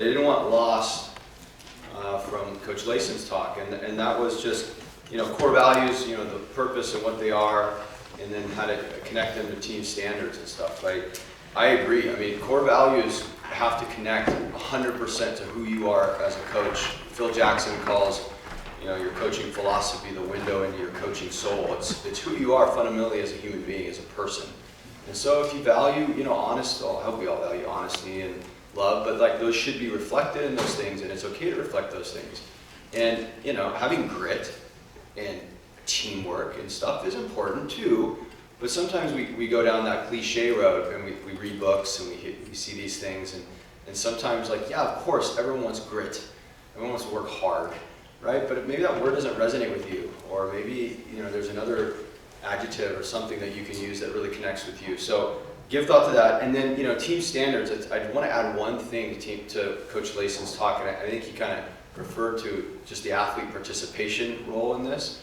They didn't want lost from Coach Layson's talk, and that was just, core values, the purpose and what they are, and then how to connect them to team standards and stuff, right? I agree. I mean, core values have to connect 100% to who you are as a coach. Phil Jackson calls, your coaching philosophy the window into your coaching soul. It's who you are fundamentally as a human being, as a person. And so if you value, I hope we all value honesty and love, but like those should be reflected in those things, and it's okay to reflect those things. And, having grit and teamwork and stuff is important too, but sometimes we go down that cliche road and we read books and we see these things, and sometimes of course, everyone wants grit. Everyone wants to work hard, right? But maybe that word doesn't resonate with you, or maybe, there's another adjective or something that you can use that really connects with you. So give thought to that. And then, team standards, I want to add one thing to Coach Layson's talk, and I think he kind of referred to just the athlete participation role in this.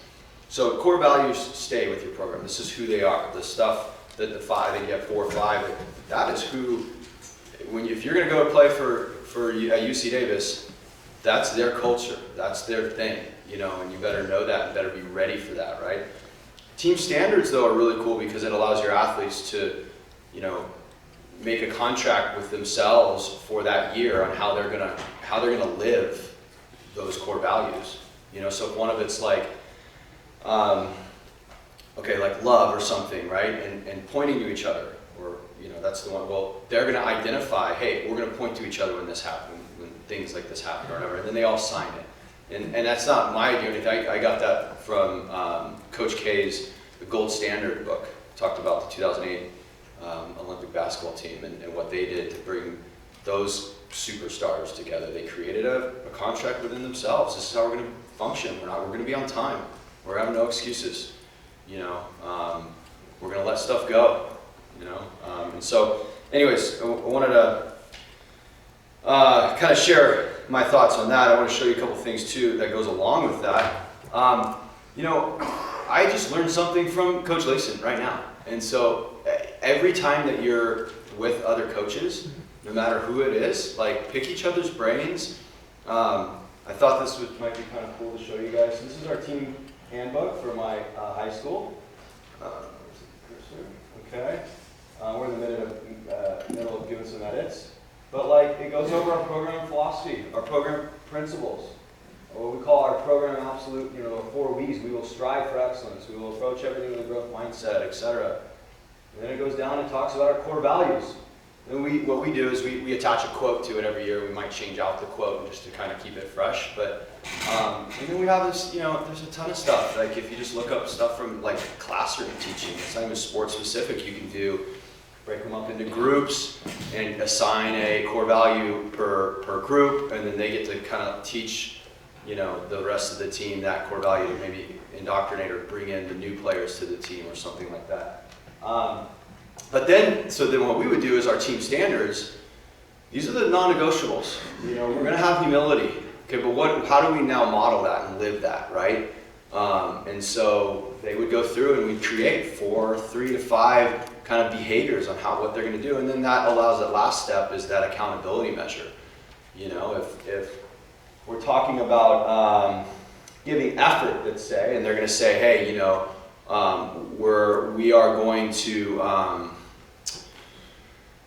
So core values stay with your program. This is who they are. The stuff that the five, they get 4 or 5, that is who, if you're going to go play for at UC Davis, that's their culture. That's their thing, and you better know that and better be ready for that, right? Team standards, though, are really cool because it allows your athletes to, make a contract with themselves for that year on how they're gonna live those core values. So if one of it's like love or something, right? And pointing to each other, or that's the one. Well, they're gonna identify, hey, we're gonna point to each other when this happens, when things like this happen, or whatever. And then they all sign it. And that's not my idea. I got that from Coach K's The Gold Standard book. Talked about the 2008 Olympic basketball team and what they did to bring those superstars together. They created a contract within themselves. This is how we're going to function. We're going to be on time. We're going to have no excuses. We're going to let stuff go. And so, anyways, I wanted to kind of share my thoughts on that. I want to show you a couple things too that goes along with that. I just learned something from Coach Layson right now. And so every time that you're with other coaches, no matter who it is, pick each other's brains. I thought this might be kind of cool to show you guys. This is our team handbook for my high school. Okay. We're in the middle of doing some edits. But it goes over our program philosophy, our program principles, what we call our program absolute, the 4 W's. We will strive for excellence. We will approach everything with a growth mindset, etc. And then it goes down and talks about our core values. And what we do is we attach a quote to it every year. We might change out the quote just to kind of keep it fresh. But and then we have this, there's a ton of stuff. If you just look up stuff from classroom teaching, it's not even sports specific. You can break them up into groups and assign a core value per group, and then they get to kind of teach the rest of the team that core value, to maybe indoctrinate or bring in the new players to the team or something like that. But then what we would do is our team standards, these are the non-negotiables. We're going to have humility. Okay, but how do we now model that and live that, right? And so they would go through and we'd create 3 to 5 kind of behaviors on what they're going to do. And then that allows, that last step is that accountability measure. If we're talking about giving effort, let's say, and they're going to say, hey, we are going to,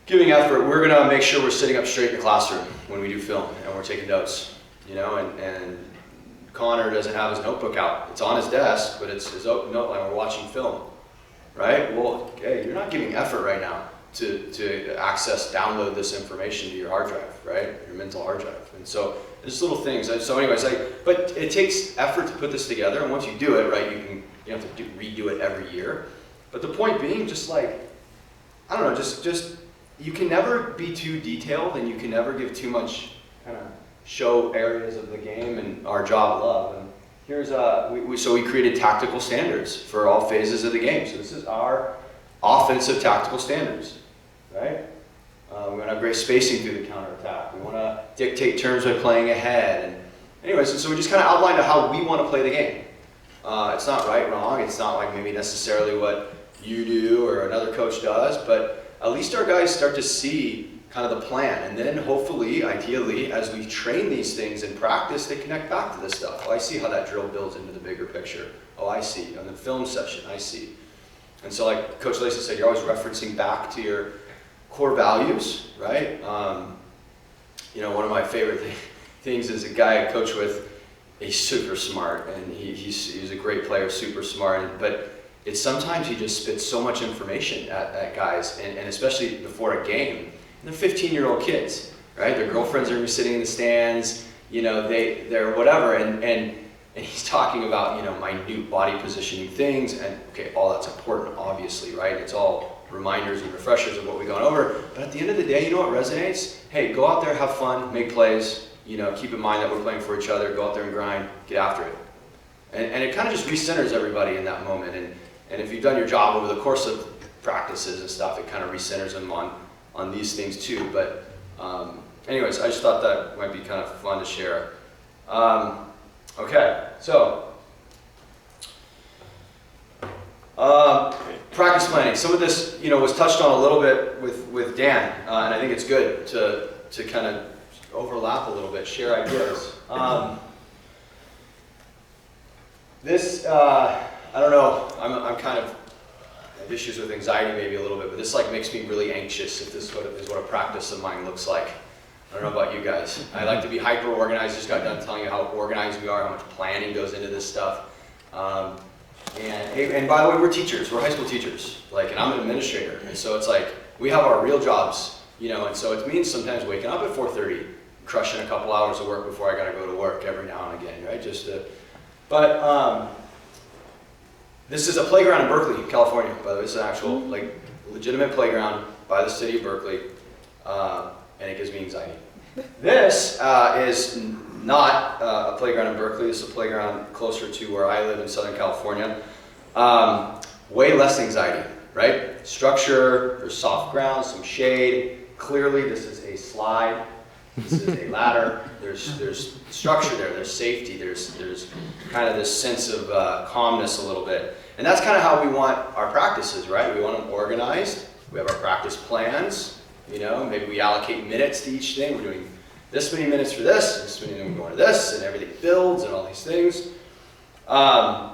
giving effort, we're going to make sure we're sitting up straight in the classroom when we do film and we're taking notes, and Connor doesn't have his notebook out. It's on his desk, but it's his note line. We're watching film, right? Well, okay, you're not giving effort right now to download this information to your hard drive, right? Your mental hard drive. And so there's little things. So anyways, but it takes effort to put this together, and once you do it, right, you have to redo it every year. But the point being, just you can never be too detailed, and you can never give too much kind of show areas of the game and our job love. And here's we created tactical standards for all phases of the game. So this is our offensive tactical standards, right? We want to have great spacing through the counterattack. We want to dictate terms by playing ahead. And anyways, so we just kind of outlined how we want to play the game. It's not right, wrong. It's not maybe necessarily what you do or another coach does, but at least our guys start to see kind of the plan. And then hopefully, ideally, as we train these things in practice, they connect back to this stuff. Oh, I see how that drill builds into the bigger picture. Oh, I see. On the film session, I see. And so like Coach Lacey said, you're always referencing back to your core values, right? You know, one of my favorite things is a guy I coach with. He's super smart, and he's a great player, super smart, but it's sometimes he just spits so much information at guys, and especially before a game. And they're 15-year-old kids, right? Their girlfriends are gonna be sitting in the stands, you know, they're whatever, and he's talking about, you know, minute body positioning things, and okay, all that's important, obviously, right? It's all reminders and refreshers of what we've gone over, but at the end of the day, you know what resonates? Hey, go out there, have fun, make plays, you know, keep in mind that we're playing for each other, go out there and grind, get after it. And it kind of just recenters everybody in that moment, and if you've done your job over the course of practices and stuff, it kind of recenters them on these things too, but anyways, I just thought that might be kind of fun to share. Okay, so practice planning. Some of this, you know, was touched on a little bit with Dan, and I think it's good to kind of overlap a little bit, share ideas. I don't know. I'm kind of have issues with anxiety maybe a little bit, but this like makes me really anxious if this is what a practice of mine looks like. I don't know about you guys. I like to be hyper organized. Just got done telling you how organized we are, how much planning goes into this stuff. And by the way, we're teachers. We're high school teachers. Like, and I'm an administrator, and so it's like we have our real jobs, you know. And so it means sometimes waking up at 4:30, crushing a couple hours of work before I got to go to work every now and again, right? But this is a playground in Berkeley, California. By the way, this is an actual, like, legitimate playground by the city of Berkeley, and it gives me anxiety. This is not a playground in Berkeley. This is a playground closer to where I live in Southern California. Way less anxiety, right? Structure, there's soft ground, some shade. Clearly, this is a slide. This is a ladder. There's structure there. There's safety. There's kind of this sense of calmness a little bit. And that's kind of how we want our practices, right? We want them organized. We have our practice plans. You know, maybe we allocate minutes to each thing. We're doing this many minutes for this many, then we're going to this, and everything builds and all these things. And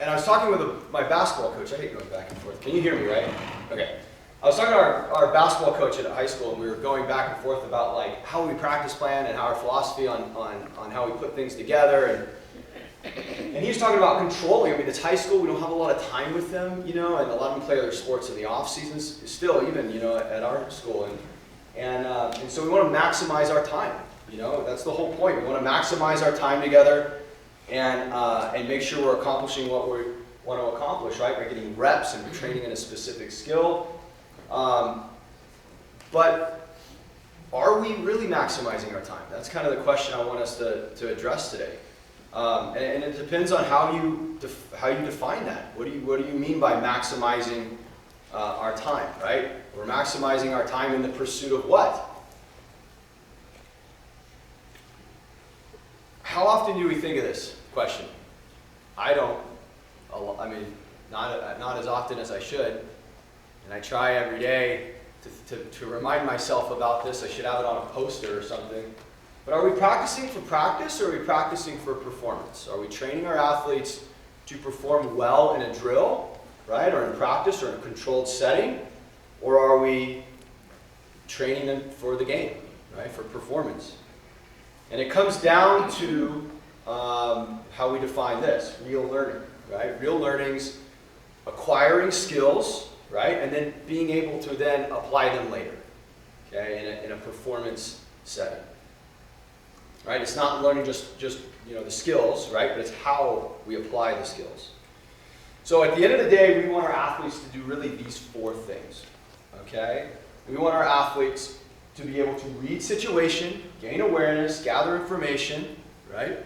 I was talking with my basketball coach. I hate going back and forth. Can you hear me, right? Okay. I was talking to our basketball coach at high school, and we were going back and forth about like how we practice plan and how our philosophy on how we put things together. And he was talking about controlling. I mean, it's high school. We don't have a lot of time with them, you know, and a lot of them play other sports in the off seasons still, even, you know, at our school. And so we want to maximize our time. You know, that's the whole point. We want to maximize our time together and make sure we're accomplishing what we want to accomplish, right? By getting reps and training in a specific skill. But are we really maximizing our time? That's kind of the question I want us to address today. And it depends on how you define that. What do you mean by maximizing our time, right? We're maximizing our time in the pursuit of what? How often do we think of this question? I don't. I mean, not as often as I should. And I try every day to remind myself about this. I should have it on a poster or something. But are we practicing for practice, or are we practicing for performance? Are we training our athletes to perform well in a drill, right, or in practice, or in a controlled setting? Or are we training them for the game, right, for performance? And it comes down to how we define this, real learning, right? Real learning's acquiring skills, right, and then being able to then apply them later, okay, in a performance setting. Right? It's not learning just you know, the skills, right? But it's how we apply the skills. So at the end of the day, we want our athletes to do really these four things. Okay? We want our athletes to be able to read situation, gain awareness, gather information, right?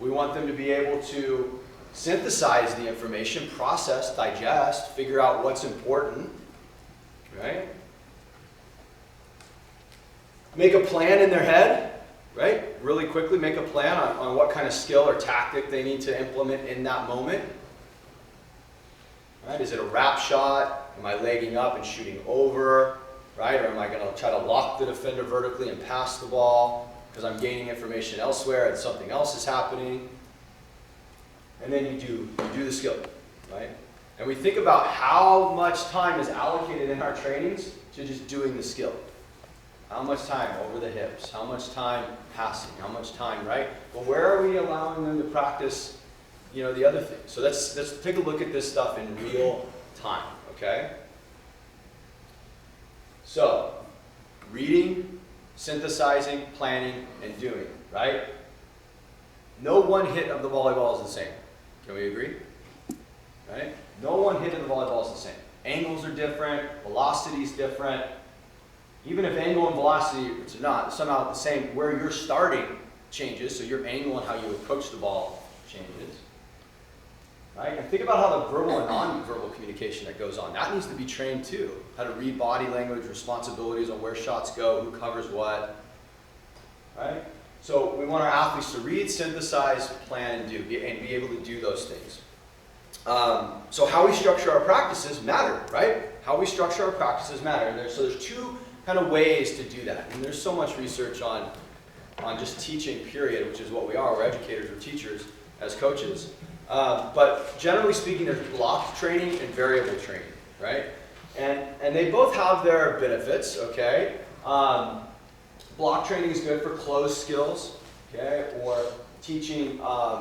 We want them to be able to synthesize the information, process, digest, figure out what's important, right? Make a plan in their head, right? Really quickly make a plan on what kind of skill or tactic they need to implement in that moment. Right? Is it a wrap shot? Am I legging up and shooting over? Right? Or am I going to try to lock the defender vertically and pass the ball because I'm gaining information elsewhere and something else is happening? And then you do the skill, right? And we think about how much time is allocated in our trainings to just doing the skill. How much time over the hips? How much time passing? How much time, right? Well, where are we allowing them to practice, the other things? So let's take a look at this stuff in real time, okay? So, reading, synthesizing, planning, and doing, right? No one hit of the volleyball is the same. Can we agree? Right? No one hit of the volleyball is the same. Angles are different, velocity is different. Even if angle and velocity are not somehow the same, where you're starting changes, so your angle and how you approach the ball changes. Right? And think about how the verbal and non-verbal communication that goes on. That needs to be trained too. How to read body language, responsibilities on where shots go, who covers what. Right? So we want our athletes to read, synthesize, plan, and be able to do those things. So how we structure our practices matter, right? How we structure our practices matter. And so there's two kind of ways to do that. And there's so much research on just teaching, period, which is what we are. We're educators, we're teachers as coaches. But generally speaking, there's block training and variable training, right? And they both have their benefits, okay? Block training is good for closed skills, okay? Or teaching,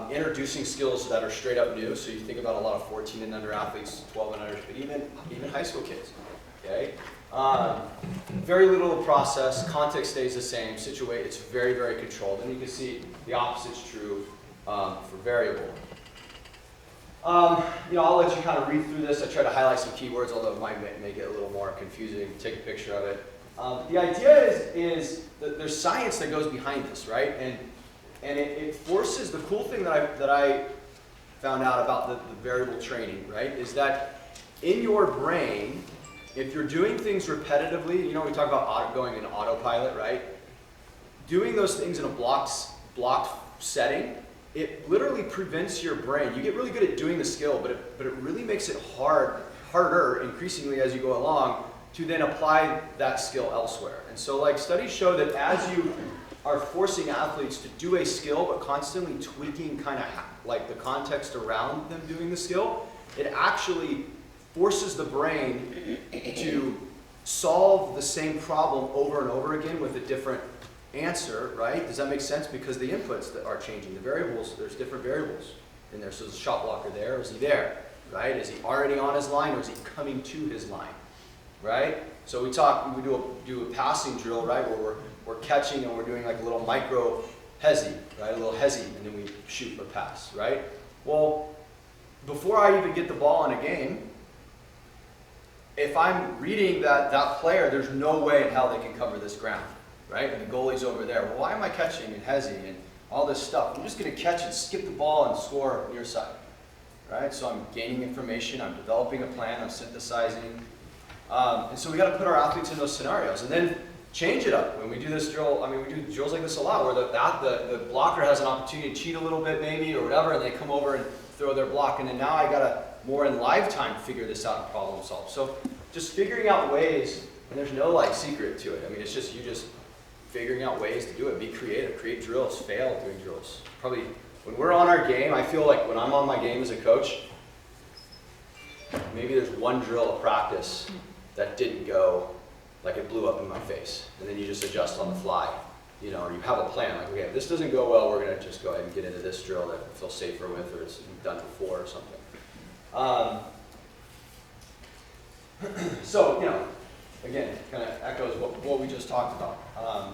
introducing skills that are straight up new. So you think about a lot of 14 and under athletes, 12 and under, but even high school kids, okay? Very little process, context stays the same, it's very, very controlled. And you can see the opposite's true for variable. I'll let you kind of read through this. I try to highlight some keywords, although it might make it a little more confusing. Take a picture of it. The idea is that there's science that goes behind this, right? And it forces, the cool thing that I found out about the variable training, right, is that in your brain, if you're doing things repetitively, we talk about going in autopilot, right? Doing those things in a blocked setting, it literally prevents your brain. You get really good at doing the skill, but it really makes it harder increasingly as you go along to then apply that skill elsewhere. And so studies show that as you are forcing athletes to do a skill but constantly tweaking kind of the context around them doing the skill, it actually forces the brain to solve the same problem over and over again with a different answer, right? Does that make sense? Because the inputs that are changing, the variables, there's different variables in there. So is the shot blocker there, or is he there, right? Is he already on his line, or is he coming to his line, right? So we do a passing drill, right, where we're catching and we're doing a little micro hezi, right? A little hezi, and then we shoot or pass, right? Well, before I even get the ball in a game, if I'm reading that player, there's no way in hell they can cover this ground, right? And the goalie's over there. Well, why am I catching and hezi and all this stuff? I'm just going to catch and skip the ball and score near side, right? So I'm gaining information, I'm developing a plan, I'm synthesizing. And so we got to put our athletes in those scenarios and then change it up. When we do this drill, we do drills like this a lot where the blocker has an opportunity to cheat a little bit maybe or whatever, and they come over and throw their block, and then now I got to more in live time figure this out and problem solve. So just figuring out ways, and there's no secret to it. It's just you just figuring out ways to do it. Be creative, create drills, fail doing drills. Probably when we're on our game, I feel like when I'm on my game as a coach, maybe there's one drill of practice that didn't go, it blew up in my face, and then you just adjust on the fly, or you have a plan, okay, if this doesn't go well, we're going to just go ahead and get into this drill that I feel safer with, or it's done before or something. So, again, kind of echoes what we just talked about.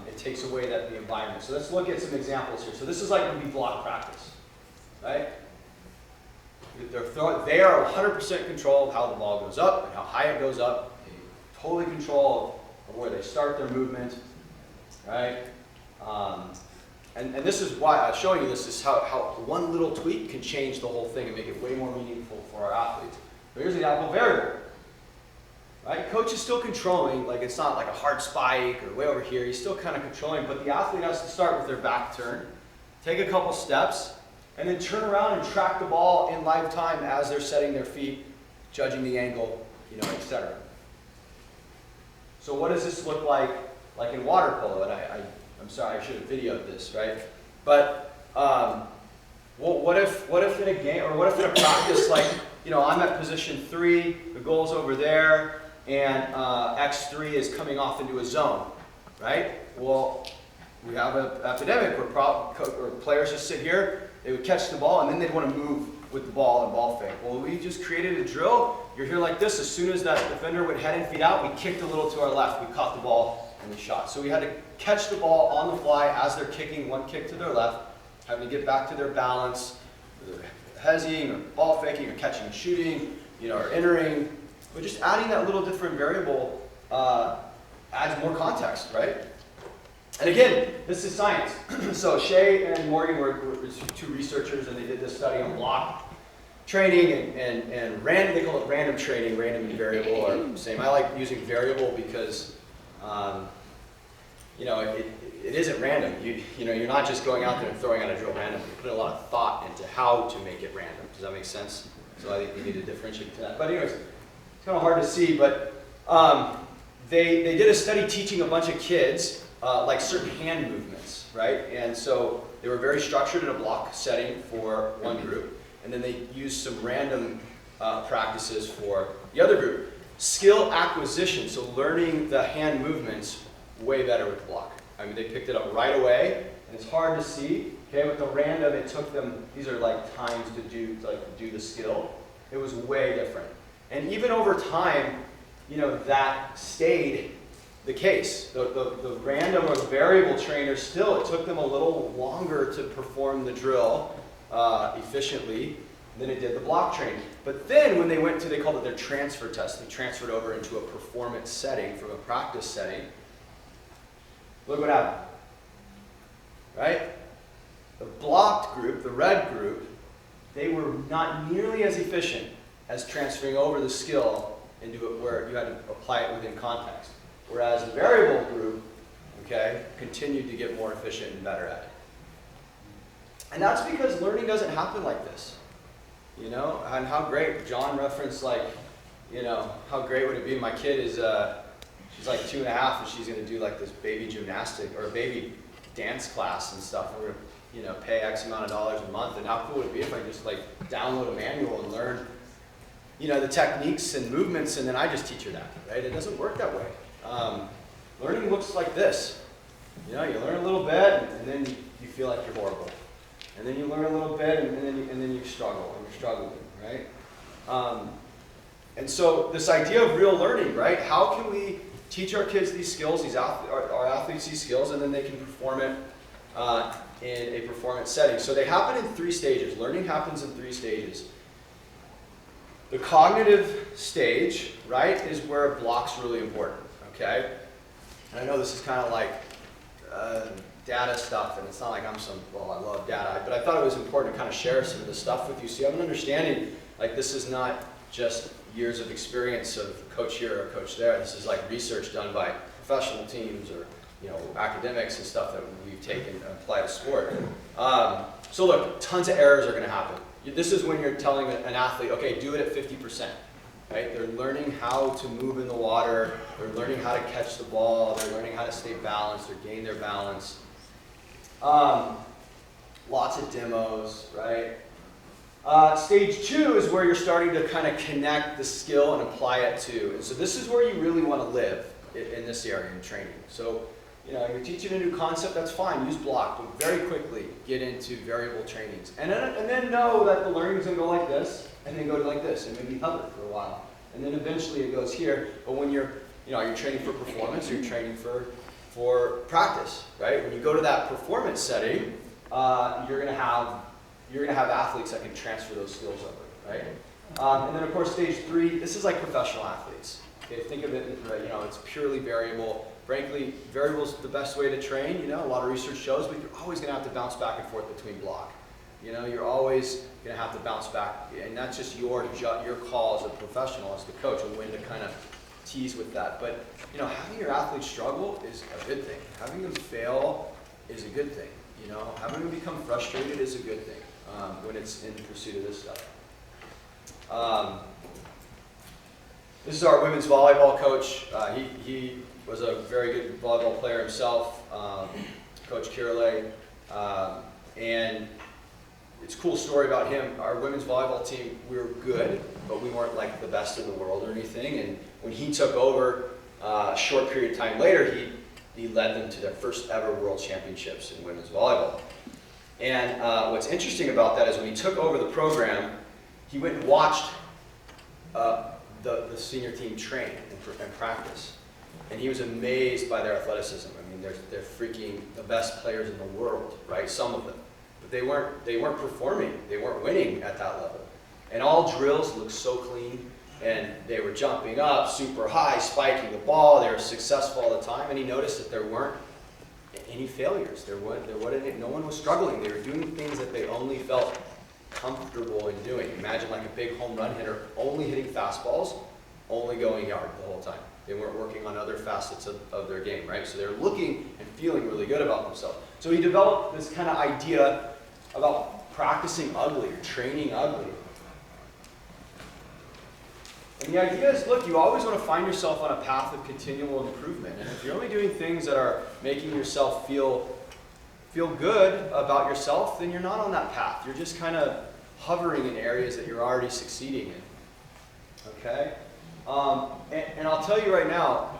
It takes away the environment. So let's look at some examples here. So this is going to be block practice, right? They are 100% control of how the ball goes up and how high it goes up. Totally control of where they start their movement, right? And this is why I'm showing you this is how one little tweak can change the whole thing and make it way more meaningful for our athletes. But here's the example variable, right? Coach is still controlling, it's not like a hard spike or way over here. He's still kind of controlling, but the athlete has to start with their back turn, take a couple steps, and then turn around and track the ball in live time as they're setting their feet judging the angle, etc. So what does this look like in water polo? And I'm sorry, I should have videoed this, right? But what if in a game, or what if in a practice, like, I'm at position 3, the goal's over there, and X3 is coming off into a zone, right? Well, we have an epidemic where players just sit here, they would catch the ball, and then they'd want to move with the ball and ball fake. Well, we just created a drill. You're here like this. As soon as that defender went head and feet out, we kicked a little to our left. We caught the ball and we shot. So we had to catch the ball on the fly as they're kicking one kick to their left, having to get back to their balance, whether hezzying or ball faking or catching and shooting, or entering. But just adding that little different variable adds more context, right? And again, this is science. So Shay and Morgan were 2 researchers, and they did this study on block training and random. They call it random training. Random and variable are the same. I like using variable because it isn't random. You're not just going out there and throwing out a drill random. You put a lot of thought into how to make it random. Does that make sense? So I think we need to differentiate to that. But anyways, it's kind of hard to see. But they did a study teaching a bunch of kids like certain hand movements, right? And so they were very structured in a block setting for one group, and then they used some random practices for the other group. Skill acquisition, so learning the hand movements, way better with the block. I mean, they picked it up right away, and it's hard to see. Okay, with the random, it took them, these are like times to do the skill. It was way different. And even over time, that stayed the case. The random or the variable trainers still, it took them a little longer to perform the drill efficiently than it did the block training. But then when they went to, they called it their transfer test, they transferred over into a performance setting from a practice setting. Look what happened, right? The blocked group, the red group, they were not nearly as efficient as transferring over the skill into it where you had to apply it within context. Whereas the variable group, okay, continued to get more efficient and better at it. And that's because learning doesn't happen like this. And how great, John referenced how great would it be, my kid is, she's like 2.5 and she's gonna do like this baby gymnastic or baby dance class and stuff. We're gonna, pay X amount of dollars a month, and how cool would it be if I just download a manual and learn, the techniques and movements, and then I just teach her that, right? It doesn't work that way. Learning looks like this. You learn a little bit, and then you feel like you're horrible. And then you learn a little bit, and then you struggle, and you're struggling, right? And so this idea of real learning, right? How can we teach our kids these skills, our athletes these skills, and then they can perform it in a performance setting? So they happen in 3 stages. Learning happens in 3 stages. The cognitive stage, right, is where block's really important, okay? And I know this is kind of like data stuff, and it's not like I love data, but I thought it was important to kind of share some of this stuff with you so you have an understanding, this is not just years of experience of coach here or coach there. This is research done by professional teams or academics and stuff that we've taken and applied to sport. So look, tons of errors are going to happen. This is when you're telling an athlete, okay, do it at 50%. Right? They're learning how to move in the water. They're learning how to catch the ball. They're learning how to stay balanced or gain their balance. Lots of demos, right? Stage 2 is where you're starting to kind of connect the skill and apply it to. And so this is where you really want to live in this area in training. So, you're teaching a new concept, that's fine. Use block, but very quickly get into variable trainings. And then know that the learning is going to go like this, and then go to like this, and maybe hover for a while. And then eventually it goes here. But when you're training for performance, or you're training for practice, right? When you go to that performance setting, you're going to have athletes that can transfer those skills over, right? And then of course stage 3, this is like professional athletes. Okay, think of it, it's purely variable. Frankly, variable is the best way to train. A lot of research shows, but you're always going to have to bounce back and forth between block. You're always going to have to bounce back, and that's just your call as a professional, as the coach, and when to kind of tease with that. But having your athletes struggle is a good thing. Having them fail is a good thing. Having them become frustrated is a good thing when it's in pursuit of this stuff. This is our women's volleyball coach. He was a very good volleyball player himself, Coach Kirale. And it's a cool story about him. Our women's volleyball team, we were good, but we weren't like the best in the world or anything. And when he took over, a short period of time later, he led them to their first ever world championships in women's volleyball. And what's interesting about that is when he took over the program, he went and watched the senior team train and practice. And he was amazed by their athleticism. I mean, they're freaking the best players in the world, right? Some of them. But they weren't performing. They weren't winning at that level. And all drills looked so clean. And they were jumping up super high, spiking the ball. They were successful all the time. And he noticed that there weren't any failures. No one was struggling. They were doing things that they only felt comfortable in doing. Imagine like a big home run hitter only hitting fastballs, only going yard the whole time. They weren't working on other facets of their game, right? So they're looking and feeling really good about themselves. So he developed this kind of idea about practicing ugly or training ugly. And the idea is, look, you always want to find yourself on a path of continual improvement. And if you're only doing things that are making yourself feel good about yourself, then you're not on that path. You're just kind of hovering in areas that you're already succeeding in. Okay? And I'll tell you right now,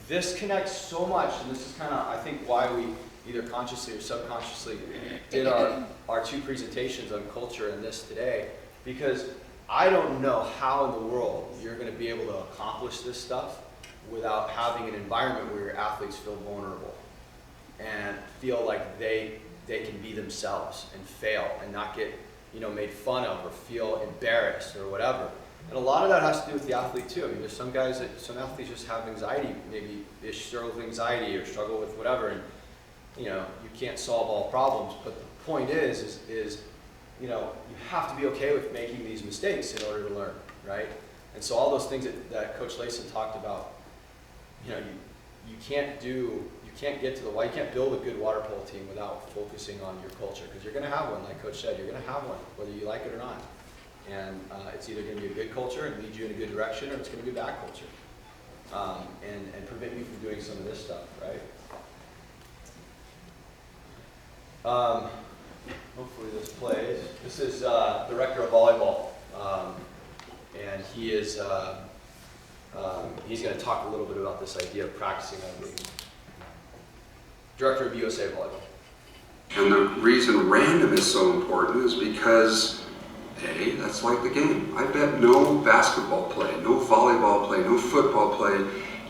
this connects so much, and this is kind of, I think, why we either consciously or subconsciously did our two presentations on culture and this today, because I don't know how in the world you're going to be able to accomplish this stuff without having an environment where your athletes feel vulnerable and feel like they can be themselves and fail and not get made fun of or feel embarrassed or whatever. And a lot of that has to do with the athlete too. I mean, there's some athletes just have anxiety. Maybe they struggle with anxiety or struggle with whatever, and you can't solve all problems. But the point is you have to be okay with making these mistakes in order to learn, right? And so all those things that Coach Layson talked about, you can't get to the why. You can't build a good water polo team without focusing on your culture, because you're going to have one, like Coach said. You're going to have one, whether you like it or not. And it's either going to be a good culture and lead you in a good direction, or it's going to be a bad culture and prevent you from doing some of this stuff, right? Hopefully this plays. This is director of volleyball, and he is he's going to talk a little bit about this idea of practicing ugly. Director of USA Volleyball. And the reason random is so important is because that's like the game. I bet no basketball play, no volleyball play, no football play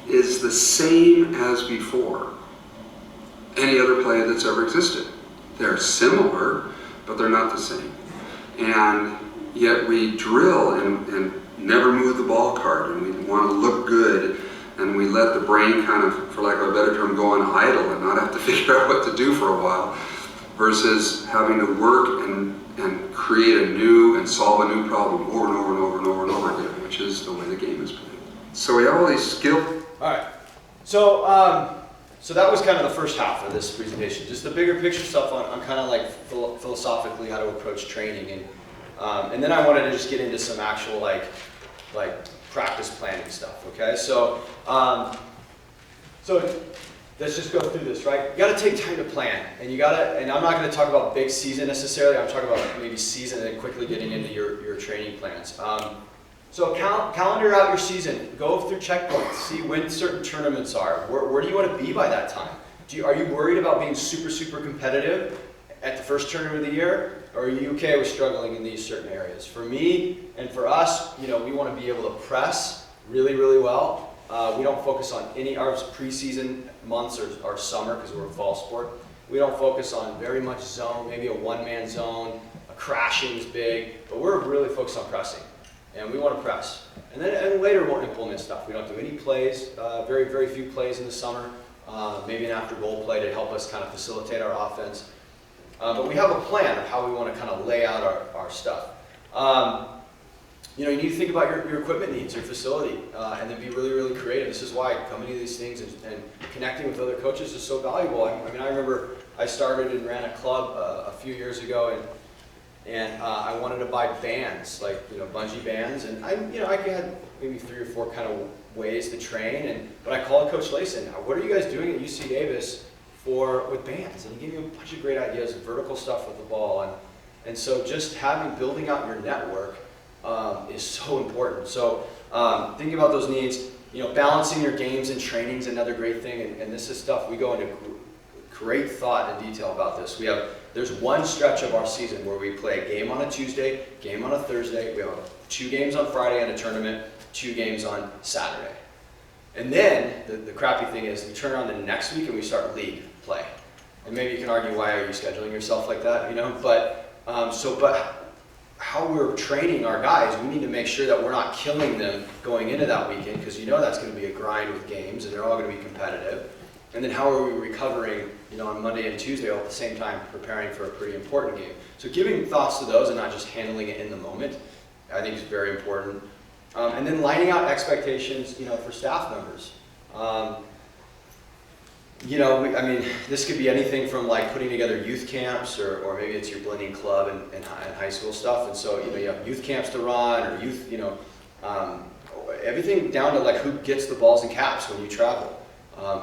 is the same as before any other play that's ever existed. They're similar, but they're not the same. And yet we drill and never move the ball card, and we want to look good, and we let the brain kind of, for lack of a better term, go on idle and not have to figure out what to do for a while, versus having to work and create a new and solve a new problem over and over and over and over and over again, which is the way the game is played. So we have all these skills. All right. So that was kind of the first half of this presentation, just the bigger picture stuff on kind of like philosophically how to approach training, and then I wanted to just get into some actual like practice planning stuff. Okay, so let's just go through this, right? You got to take time to plan, and I'm not going to talk about big season necessarily. I'm talking about maybe season and then quickly getting into your training plans. So calendar out your season. Go through checkpoints. See when certain tournaments are. Where do you want to be by that time? Are you worried about being super, super competitive at the first tournament of the year? Or are you okay with struggling in these certain areas? For me and for us, we want to be able to press really, really well. We don't focus on our preseason months or summer, because we're a fall sport. We don't focus on very much zone, maybe a one-man zone. A crashing is big, but we're really focused on pressing. And we want to press. And later we'll implement stuff. We don't do any plays, very, very few plays in the summer, maybe an after goal play to help us kind of facilitate our offense. But we have a plan of how we want to kind of lay out our stuff. You need to think about your equipment needs, your facility, and then be really, really creative. This is why coming to these things and connecting with other coaches is so valuable. I mean, I remember I started and ran a club a few years ago, and I wanted to buy bands, like bungee bands, and I maybe 3 or 4 kind of ways to train. But I called Coach Layson. What are you guys doing at UC Davis with bands? And he gave me a bunch of great ideas, vertical stuff with the ball. And so just building out your network is so important. So thinking about those needs, balancing your games and training is another great thing. And this is stuff we go into great thought and detail about this. There's one stretch of our season where we play a game on a Tuesday, game on a Thursday. We have 2 games on Friday and a tournament, 2 games on Saturday. And then the crappy thing is we turn around the next week and we start league play. And maybe you can argue, why are you scheduling yourself like that? But how we're training our guys, we need to make sure that we're not killing them going into that weekend, because that's going to be a grind with games and they're all going to be competitive. And then how are we recovering, on Monday and Tuesday all at the same time, preparing for a pretty important game. So giving thoughts to those and not just handling it in the moment, I think is very important. And then lining out expectations, for staff members. This could be anything from like putting together youth camps, or maybe it's your blending club and high school stuff. And so, you have youth camps to run, or youth, everything down to like who gets the balls and caps when you travel.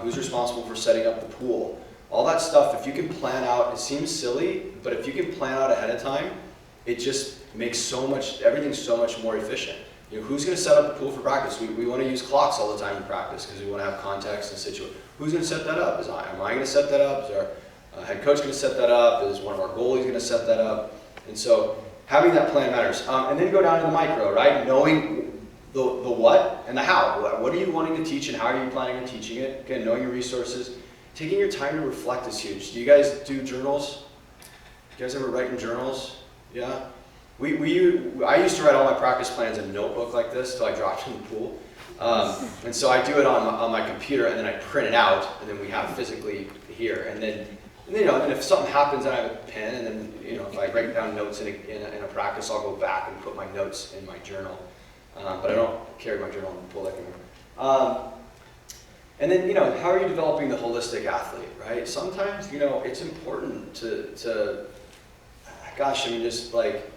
Who's responsible for setting up the pool. All that stuff, if you can plan out, it seems silly, but if you can plan out ahead of time, it just makes everything so much more efficient. Who's going to set up the pool for practice? We want to use clocks all the time in practice because we want to have context and situation. Who's going to set that up? Am I going to set that up? Is our head coach going to set that up? Is one of our goalies going to set that up? And so having that plan matters. And then go down to the micro, right? Knowing the what and the how. What are you wanting to teach and how are you planning on teaching it? Again, knowing your resources. Taking your time to reflect is huge. Do you guys do journals? You guys ever write in journals? Yeah? I used to write all my practice plans in a notebook like this until I dropped in the pool. And so I do it on my computer, and then I print it out, and then we have it physically here. And then if something happens, then I have a pen, and then if I write down notes in a practice, I'll go back and put my notes in my journal. But I don't carry my journal in the pool anymore. And then how are you developing the holistic athlete, right? Sometimes it's important to just like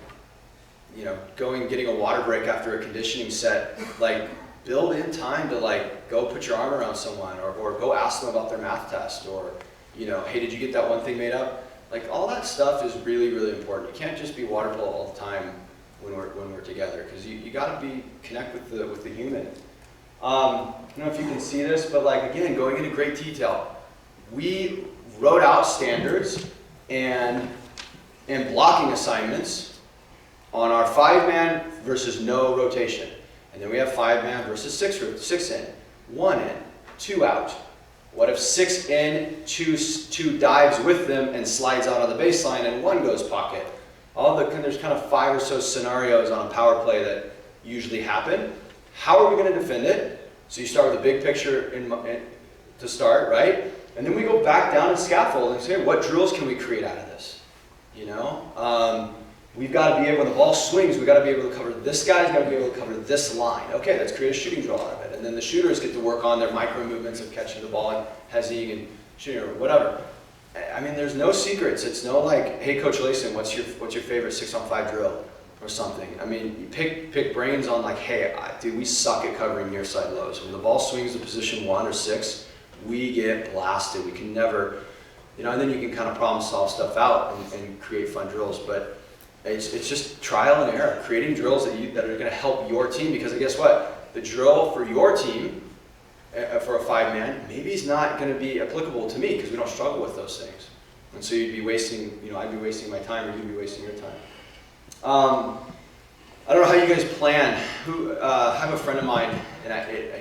getting a water break after a conditioning set, like build in time to like go put your arm around someone, or go ask them about their math test, or hey, did you get that one thing made up? Like all that stuff is really, really important. You can't just be water polo all the time when we're together, because you got to connect with the human. I don't know if you can see this, but like again, going into great detail, we wrote out standards and blocking assignments on our 5-man versus no rotation. And then we have 5-man versus 6 in, 1 in, 2 out. What if 6 in, 2 dives with them and slides out on the baseline, and 1 goes pocket? There's kind of 5 or so scenarios on a power play that usually happen. How are we going to defend it? So you start with a big picture to start, right? And then we go back down and scaffold and say, what drills can we create out of this? We've got to be able, when the ball swings, we've got to be able to cover this guy's got to be able to cover this line. Okay, let's create a shooting drill out of it. And then the shooters get to work on their micro movements of catching the ball and hazing and shooting or whatever. There's no secrets. It's no like, hey, Coach Layson, what's your favorite 6-on-5 drill or something? You pick brains on like, hey, dude, we suck at covering near side lows. When the ball swings to position 1 or 6, we get blasted. We can never, and then you can kind of problem solve stuff out and create fun drills. But it's just trial and error, creating drills that are going to help your team. Because guess what? The drill for your team, for a 5-man, maybe is not going to be applicable to me because we don't struggle with those things. And so you'd be wasting, I'd be wasting my time, or you'd be wasting your time. I don't know how you guys plan. I have a friend of mine, and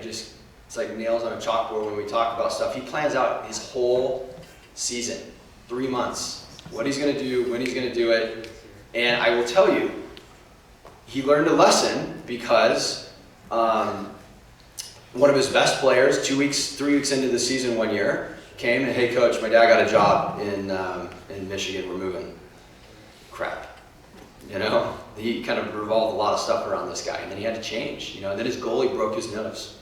it's like nails on a chalkboard when we talk about stuff. He plans out his whole season, 3 months, what he's going to do, when he's going to do it. And I will tell you, he learned a lesson because one of his best players, 3 weeks into the season one year, came and, hey coach, my dad got a job in Michigan, we're moving. Crap. He kind of revolved a lot of stuff around this guy, and then he had to change, and then his goalie broke his nose.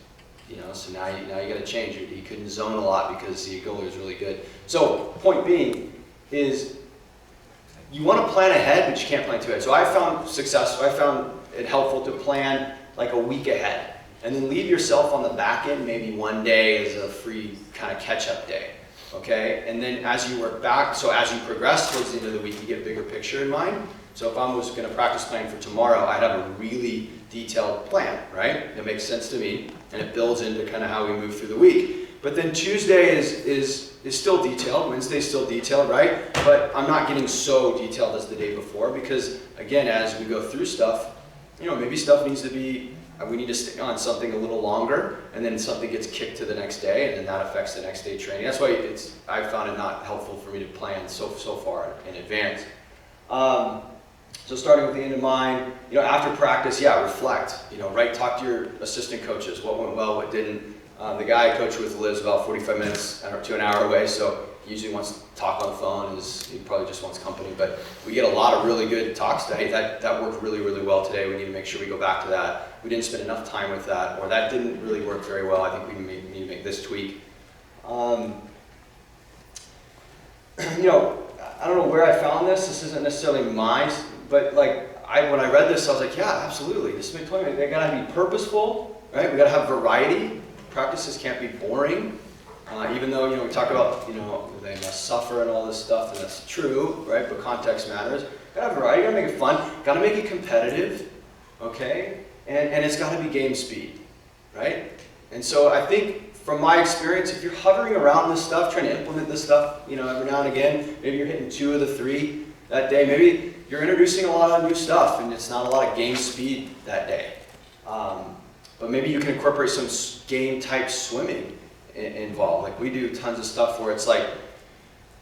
So now you got to change it. He couldn't zone a lot because the goalie was really good. So point being is you want to plan ahead, but you can't plan too ahead. So I found it helpful to plan like a week ahead. and then leave yourself on the back end maybe one day as a free kind of catch-up day, okay? And then as you work back, so as you progress towards the end of the week, you get bigger picture in mind. So if I was going to practice plan for tomorrow, I'd have a really detailed plan, right? It makes sense to me, and it builds into kind of how we move through the week. But then Tuesday is still detailed, Wednesday's still detailed, right? But I'm not getting so detailed as the day before because, again, as we go through stuff, maybe stuff needs to be, we need to stay on something a little longer, and then something gets kicked to the next day, and then that affects the next day training. That's why I found it not helpful for me to plan so far in advance. So starting with the end in mind, after practice, reflect. Right, talk to your assistant coaches. What went well, what didn't. The guy I coach with lives about 45 minutes to an hour away, so he usually wants to talk on the phone. He probably just wants company, but we get a lot of really good talks today. That worked really, really well today. We need to make sure we go back to that. We didn't spend enough time with that, or that didn't really work very well. I think we need to make this tweak. I don't know where I found this. This isn't necessarily mine, but when I read this, I was like, yeah, absolutely. This is my they gotta be purposeful, right? We gotta have variety. Practices can't be boring, even though we talk about they must suffer and all this stuff, and that's true, right? But context matters. Gotta have variety, gotta make it fun, gotta make it competitive, okay? And it's gotta be game speed, right? And so I think from my experience, if you're hovering around this stuff, trying to implement this stuff, every now and again, maybe you're hitting 2 of the 3 that day, maybe you're introducing a lot of new stuff, and it's not a lot of game speed that day. But maybe you can incorporate some game type swimming involved. Like we do tons of stuff where it's like,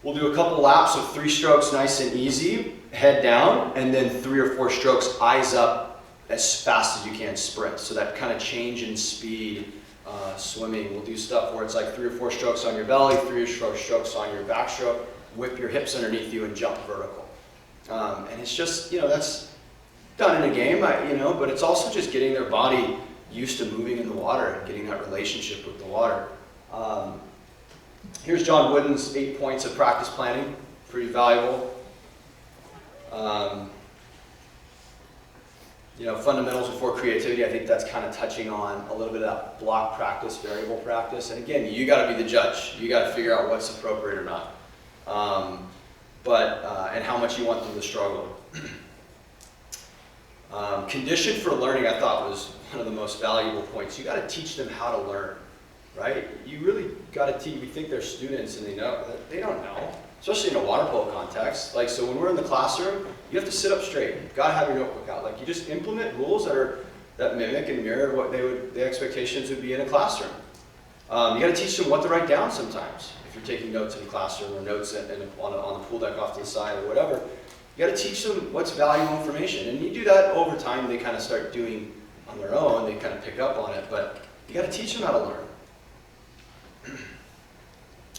we'll do a couple laps of 3 strokes nice and easy, head down, and then 3 or 4 strokes, eyes up as fast as you can sprint. So that kind of change in speed swimming. We'll do stuff where it's like 3 or 4 strokes on your belly, 3 or 4 strokes on your backstroke, whip your hips underneath you and jump vertical. And it's just, that's done in a game, but it's also just getting their body used to moving in the water and getting that relationship with the water. Here's John Wooden's 8 points of practice planning, pretty valuable. Fundamentals before creativity, I think that's kind of touching on a little bit of that block practice, variable practice. And again, you got to be the judge. You got to figure out what's appropriate or not. And how much you want them to struggle. Condition for learning, I thought, was one of the most valuable points. You got to teach them how to learn, right? You really got to teach. We think they're students and they don't know, especially in a water polo context. So when we're in the classroom, you have to sit up straight. You've got to have your notebook out. You just implement rules that mimic and mirror what the expectations would be in a classroom. You got to teach them what to write down sometimes. If you're taking notes in the classroom or notes on the pool deck off to the side or whatever, you got to teach them what's valuable information. And you do that over time, they kind of start doing on their own, they kind of pick up on it, but you got to teach them how to learn.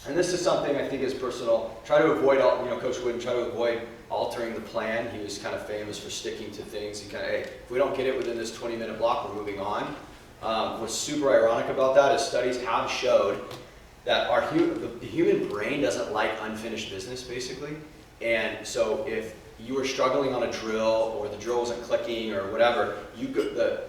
And this is something I think is personal. Try to avoid, Coach Wooden, try to avoid altering the plan. He was kind of famous for sticking to things. He kind of, hey, if we don't get it within this 20-minute block, we're moving on. What's super ironic about that is studies have showed that the human brain doesn't like unfinished business, basically. And so if you were struggling on a drill, or the drill wasn't clicking, or whatever, the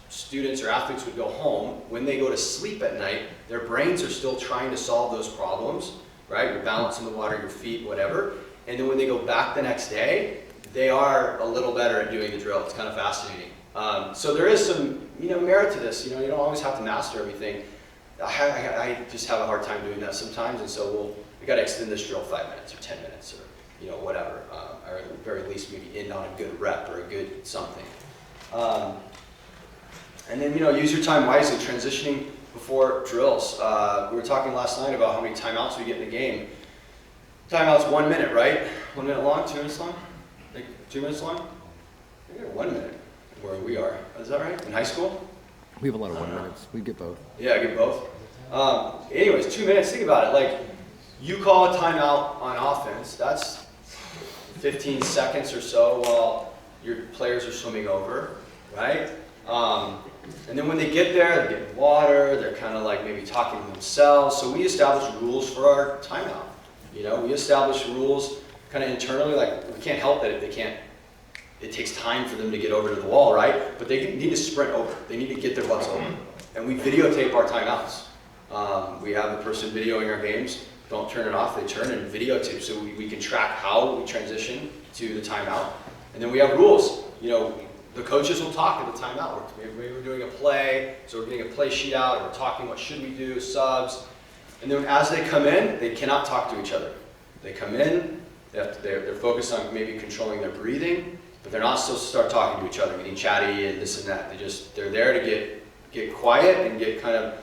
students or athletes would go home. When they go to sleep at night, their brains are still trying to solve those problems, right? Your balance in the water, your feet, whatever. And then when they go back the next day, they are a little better at doing the drill. It's kind of fascinating. So there is some, merit to this. You don't always have to master everything. I just have a hard time doing that sometimes, and so we got to extend this drill 5 minutes or 10 minutes or whatever, or at the very least maybe end on a good rep or a good something. And then use your time wisely, transitioning before drills. We were talking last night about how many timeouts we get in a game. Timeouts 1 minute, right? 1 minute long, 2 minutes long? 2 minutes long? We get 1 minute where we are. Is that right? In high school? We have a lot of 1 minutes. We get both. Yeah, I get both. Anyways, 2 minutes, think about it. You call a timeout on offense, that's 15 seconds or so while your players are swimming over, right? And then when they get there, they're getting water, they're kind of maybe talking to themselves. So we establish rules for our timeout. We establish rules kind of internally, we can't help it if they can't, it takes time for them to get over to the wall, right? But they need to sprint over. They need to get their butts over. And we videotape our timeouts. We have the person videoing our games. Don't turn it off, they turn and videotape, so we can track how we transition to the timeout. And then we have rules. You know, the coaches will talk at the timeout. Maybe we're doing a play, so we're getting a play sheet out, and we're talking what should we do, subs. And then as they come in, they cannot talk to each other. They come in, they're focused on maybe controlling their breathing, but they're not supposed to start talking to each other, getting chatty and this and that. They're there to get quiet and get kind of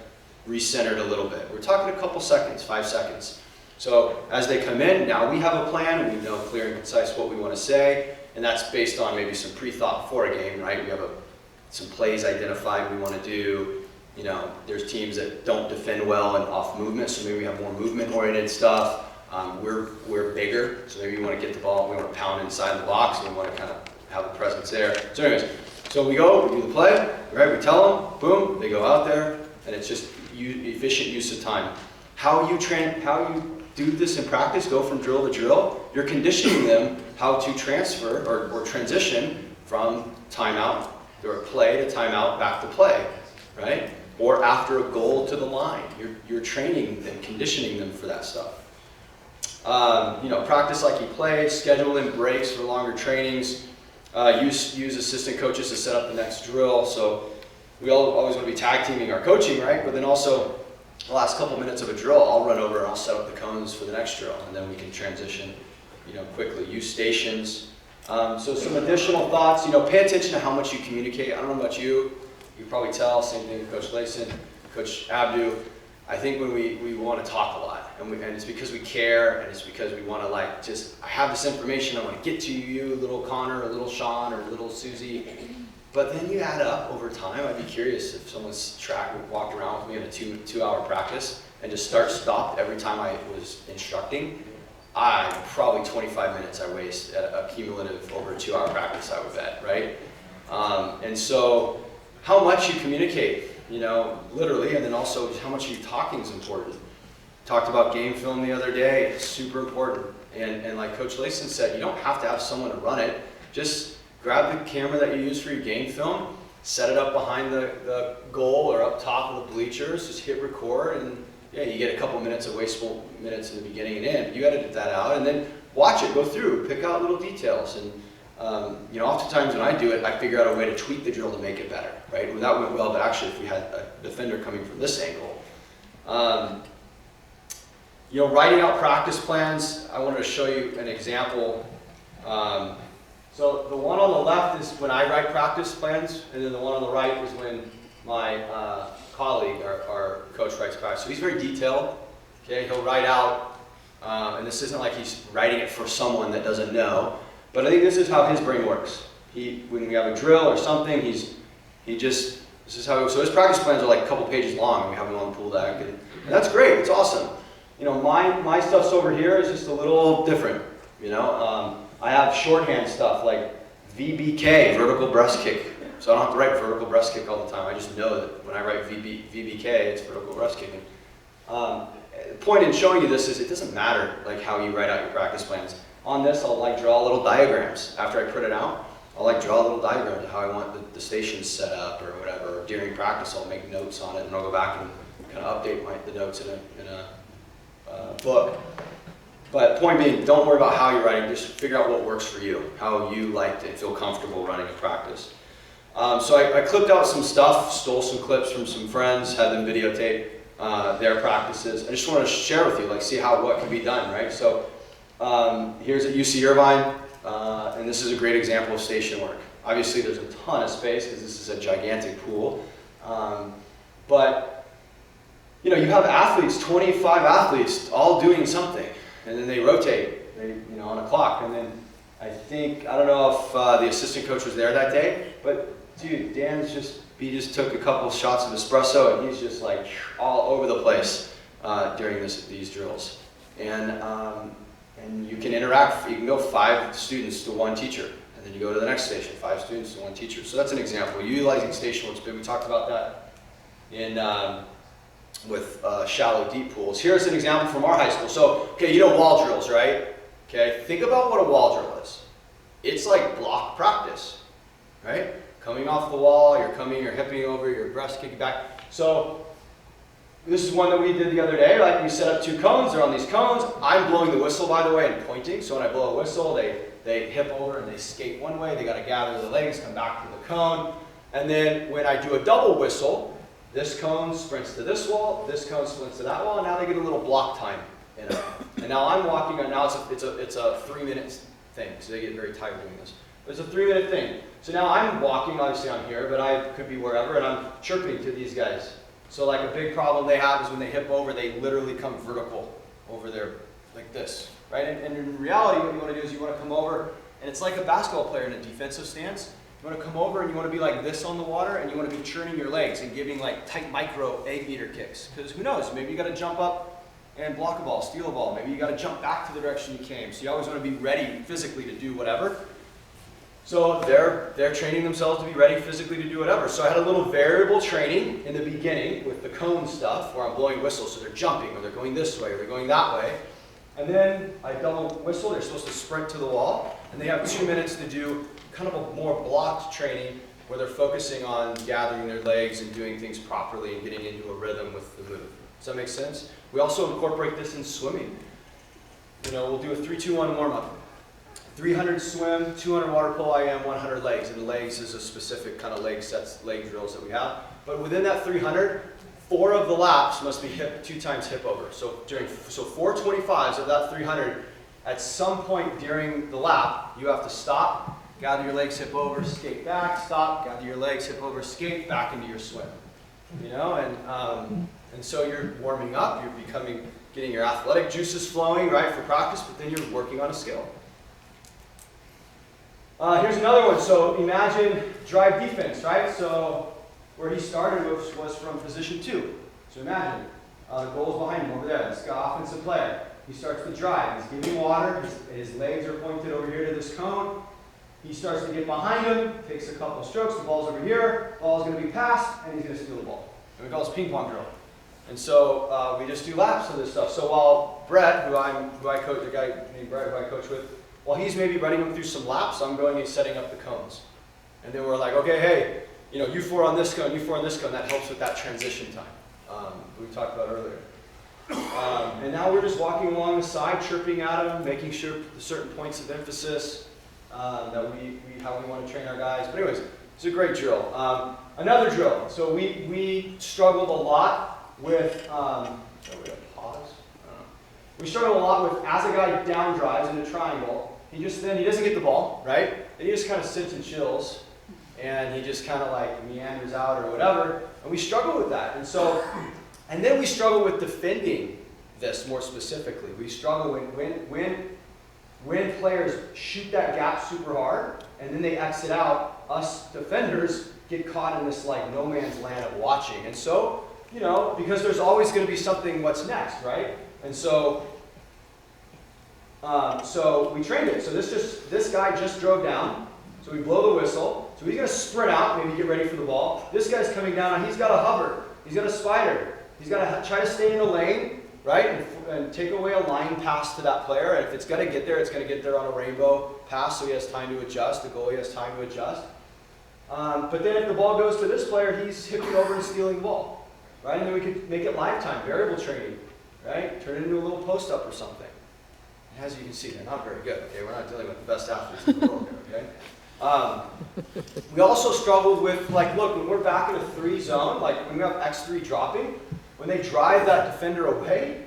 recentered a little bit. We're talking a couple seconds, 5 seconds. So as they come in, now we have a plan, we know clear and concise what we want to say, and that's based on maybe some pre-thought before a game, right? We have some plays identified we want to do. You know, there's teams that don't defend well and off movement, so maybe we have more movement-oriented stuff. We're bigger, so maybe we want to get the ball, we want to pound inside the box, and we want to kind of have a presence there. So anyways, so we go, we do the play, right? We tell them, boom, they go out there, and it's just efficient use of time. How you do this in practice, go from drill to drill, you're conditioning them how to transfer or transition from timeout or play to timeout back to play, right? Or after a goal to the line. You're training and conditioning them for that stuff. You know, practice like you play, schedule in breaks for longer trainings, use assistant coaches to set up the next drill. So we always want to be tag teaming our coaching, right? But then also the last couple minutes of a drill, I'll run over and I'll set up the cones for the next drill, and then we can transition, you know, quickly. Use stations. So some additional thoughts, you know, pay attention to how much you communicate. I don't know about you, you can probably tell, same thing with Coach Layson, Coach Abdu. I think when we want to talk a lot, and it's because we care, and it's because we want to like just, I have this information, I want to get to you, little Connor, or little Sean, or little Susie. But then you add up over time. I'd be curious if someone's walked around with me in a two-hour practice and just stopped every time I was instructing. Probably 25 minutes I waste at a cumulative over a 2-hour practice, I would bet, right? And so how much you communicate, you know, literally, and then also how much you're talking is important. Talked about game film the other day, it's super important. And like Coach Layson said, you don't have to have someone to run it. Just grab the camera that you use for your game film, set it up behind the goal or up top of the bleachers, just hit record, and yeah, you get a couple minutes of wasteful minutes in the beginning and end. You edited that out, and then watch it, go through, pick out little details. And you know, oftentimes when I do it, I figure out a way to tweak the drill to make it better, right? Well, that went well, but actually if we had a defender coming from this angle. You know, writing out practice plans, I wanted to show you an example. So the one on the left is when I write practice plans, and then the one on the right is when my colleague, our coach, writes practice. So he's very detailed. Okay, he'll write out, and this isn't like he's writing it for someone that doesn't know, but I think this is how his brain works. When we have a drill or something, this is how. So his practice plans are like a couple pages long, and we have them on the pool deck, and that's great. It's awesome. You know, my stuff's over here is just a little different. You know. I have shorthand stuff like VBK, vertical breast kick. So I don't have to write vertical breast kick all the time. I just know that when I write VBK, it's vertical breast kicking. The point in showing you this is it doesn't matter like how you write out your practice plans. On this, I'll like draw little diagrams. After I print it out, I'll like draw little diagrams of how I want the stations set up or whatever. Or during practice, I'll make notes on it, and I'll go back and kind of update the notes in a book. But point being, don't worry about how you're writing, just figure out what works for you, how you like to feel comfortable running a practice. So I clipped out some stuff, stole some clips from some friends, had them videotape their practices. I just want to share with you, like see what can be done, right? So here's at UC Irvine, and this is a great example of station work. Obviously there's a ton of space because this is a gigantic pool. But you know, you have athletes, 25 athletes, all doing something. And then they rotate, you know, on a clock. And then I don't know if the assistant coach was there that day, but dude, he just took a couple shots of espresso, and he's just like all over the place during these drills. And you can interact. You can go 5 students to 1 teacher, and then you go to the next station, 5 students to 1 teacher. So that's an example. Utilizing station work's big. We talked about that in. With shallow, deep pools. Here's an example from our high school. So, okay, you know wall drills, right? Okay, think about what a wall drill is. It's like block practice, right? Coming off the wall, you're hipping over, you're breast kicking back. So this is one that we did the other day. Like we set up 2 cones. They're on these cones. I'm blowing the whistle, by the way, and pointing. So when I blow a whistle, they hip over and they skate one way. They got to gather the legs, come back to the cone. And then when I do a double whistle, this cone sprints to this wall, this cone sprints to that wall, and now they get a little block time in it. And now I'm walking on, now it's a 3-minute thing, so they get very tired doing this. But it's a 3-minute thing. So now I'm walking, obviously I'm here, but I could be wherever, and I'm chirping to these guys. So like a big problem they have is when they hip over, they literally come vertical over there like this, right? And in reality, what you want to do is you want to come over, and it's like a basketball player in a defensive stance. You want to come over and you want to be like this on the water, and you want to be churning your legs and giving like tight micro egg beater kicks. Because who knows, maybe you got to jump up and block a ball, steal a ball. Maybe you got to jump back to the direction you came. So you always want to be ready physically to do whatever. So they're training themselves to be ready physically to do whatever. So I had a little variable training in the beginning with the cone stuff where I'm blowing whistles. So they're jumping, or they're going this way, or they're going that way. And then I double whistle. They're supposed to sprint to the wall. And they have 2 minutes to do kind of a more blocked training where they're focusing on gathering their legs and doing things properly and getting into a rhythm with the move. Does that make sense? We also incorporate this in swimming. You know, we'll do a 3-2-1 warm-up. 300 swim, 200 water polo IM, 100 legs. And legs is a specific kind of leg sets, leg drills that we have. But within that 300, 4 of the laps must be 2 times hip over. So 4 25s of that 300, at some point during the lap, you have to stop, gather your legs, hip over, skate back, stop, gather your legs, hip over, skate back into your swim. You know, and so you're warming up, you're getting your athletic juices flowing, right, for practice, but then you're working on a skill. Here's another one. So imagine drive defense, right? So where he started was from position 2. So imagine the goal is behind him over there. This guy, offensive player. He starts to drive. He's giving water. His legs are pointed over here to this cone. He starts to get behind him, takes a couple of strokes. The ball's over here. Ball's going to be passed, and he's going to steal the ball. And we call this ping pong drill. And so we just do laps of this stuff. So while Brett, who I coach, the guy named Brett who I coach with, while he's maybe running him through some laps, I'm going and setting up the cones. And then we're like, okay, hey, you know, you 4 on this cone, you 4 on this cone. That helps with that transition time we talked about earlier. And now we're just walking along the side, chirping at him, making sure certain points of emphasis that how we want to train our guys. But anyways, it's a great drill. Another drill. So we struggled a lot with. We struggle a lot with, as a guy down drives in a triangle, he doesn't get the ball, right? And he just kind of sits and chills, and he just kind of like meanders out or whatever, and we struggle with that. And then we struggle with defending this more specifically. We struggle when players shoot that gap super hard, and then they exit out, us defenders get caught in this like no man's land of watching. And so, you know, because there's always going to be something, what's next, right? And so we trained it. So this guy just drove down. So we blow the whistle. So he's going to sprint out, maybe get ready for the ball. This guy's coming down, and he's got to hover. He's got a spider. He's got to try to stay in the lane, right, and take away a line pass to that player. And if it's going to get there, it's going to get there on a rainbow pass, so he has time to adjust. The goalie has time to adjust. But then if the ball goes to this player, he's hipping over and stealing the ball, right? And then we could make it lifetime, variable training. Right? Turn it into a little post-up or something. And as you can see, they're not very good, okay? We're not dealing with the best athletes in the world here, okay? We also struggled with, like, look, when we're back in a 3 zone, like when we have X3 dropping, when they drive that defender away,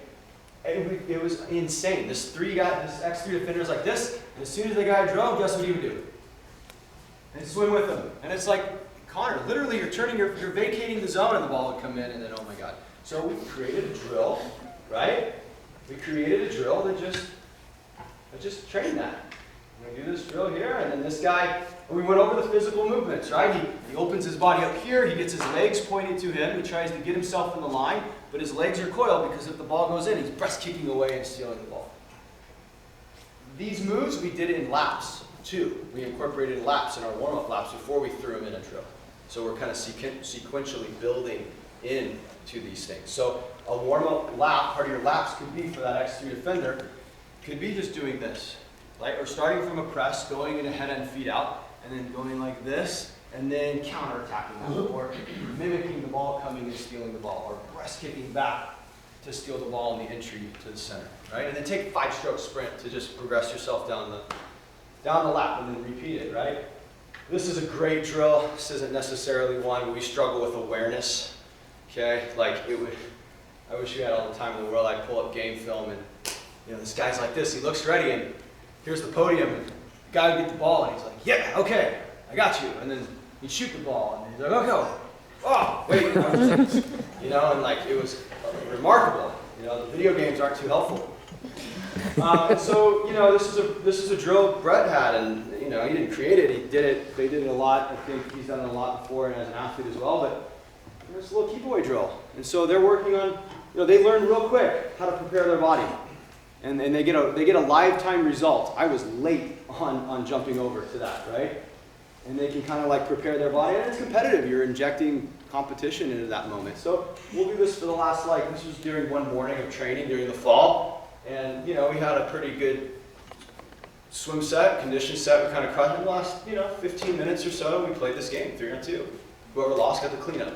it was insane. This X3 defender is like this, and as soon as the guy drove, guess what he would do? And swim with him. And it's like, Connor, literally you're vacating the zone, and the ball would come in, and then, oh my God. So we created a drill. Right? We created a drill that just trained that. We're going to do this drill here, and then this guy, we went over the physical movements, right? He opens his body up here, he gets his legs pointed to him, he tries to get himself in the line, but his legs are coiled because if the ball goes in, he's breast kicking away and stealing the ball. These moves we did in laps, too. We incorporated laps in our warm-up laps before we threw them in a drill. So we're kind of sequentially building into these things. So a warm-up lap, part of your laps could be for that X3 defender, could be just doing this, right? Or starting from a press, going in a head and feet out, and then going like this, and then counterattacking that, or mimicking the ball coming and stealing the ball, or breast kicking back to steal the ball in the entry to the center, right? And then take a 5-stroke sprint to just progress yourself down the lap, and then repeat it, right? This is a great drill. This isn't necessarily one where we struggle with awareness, okay? Like I wish we had all the time in the world. I'd pull up game film and, this guy's like this, he looks ready, and here's the podium, and the guy would get the ball, and he's like, yeah, okay, I got you. And then he'd shoot the ball, and he's like, okay, oh, wait. And like, it was remarkable. The video games aren't too helpful. And so, this is a drill Brett had, and, he didn't create it, he did it, they did it a lot. I think he's done it a lot before and as an athlete as well, but it's a little keep away drill. And so they're working on, they learn real quick how to prepare their body. And they get a lifetime result. I was late on jumping over to that, right? And they can kind of like prepare their body, and it's competitive. You're injecting competition into that moment. So we'll do this for the last, this was during one morning of training during the fall. And, we had a pretty good swim set, condition set. We kind of crushed it in the last, 15 minutes or so. We played this game, 3-on-2. Whoever lost got the cleanup.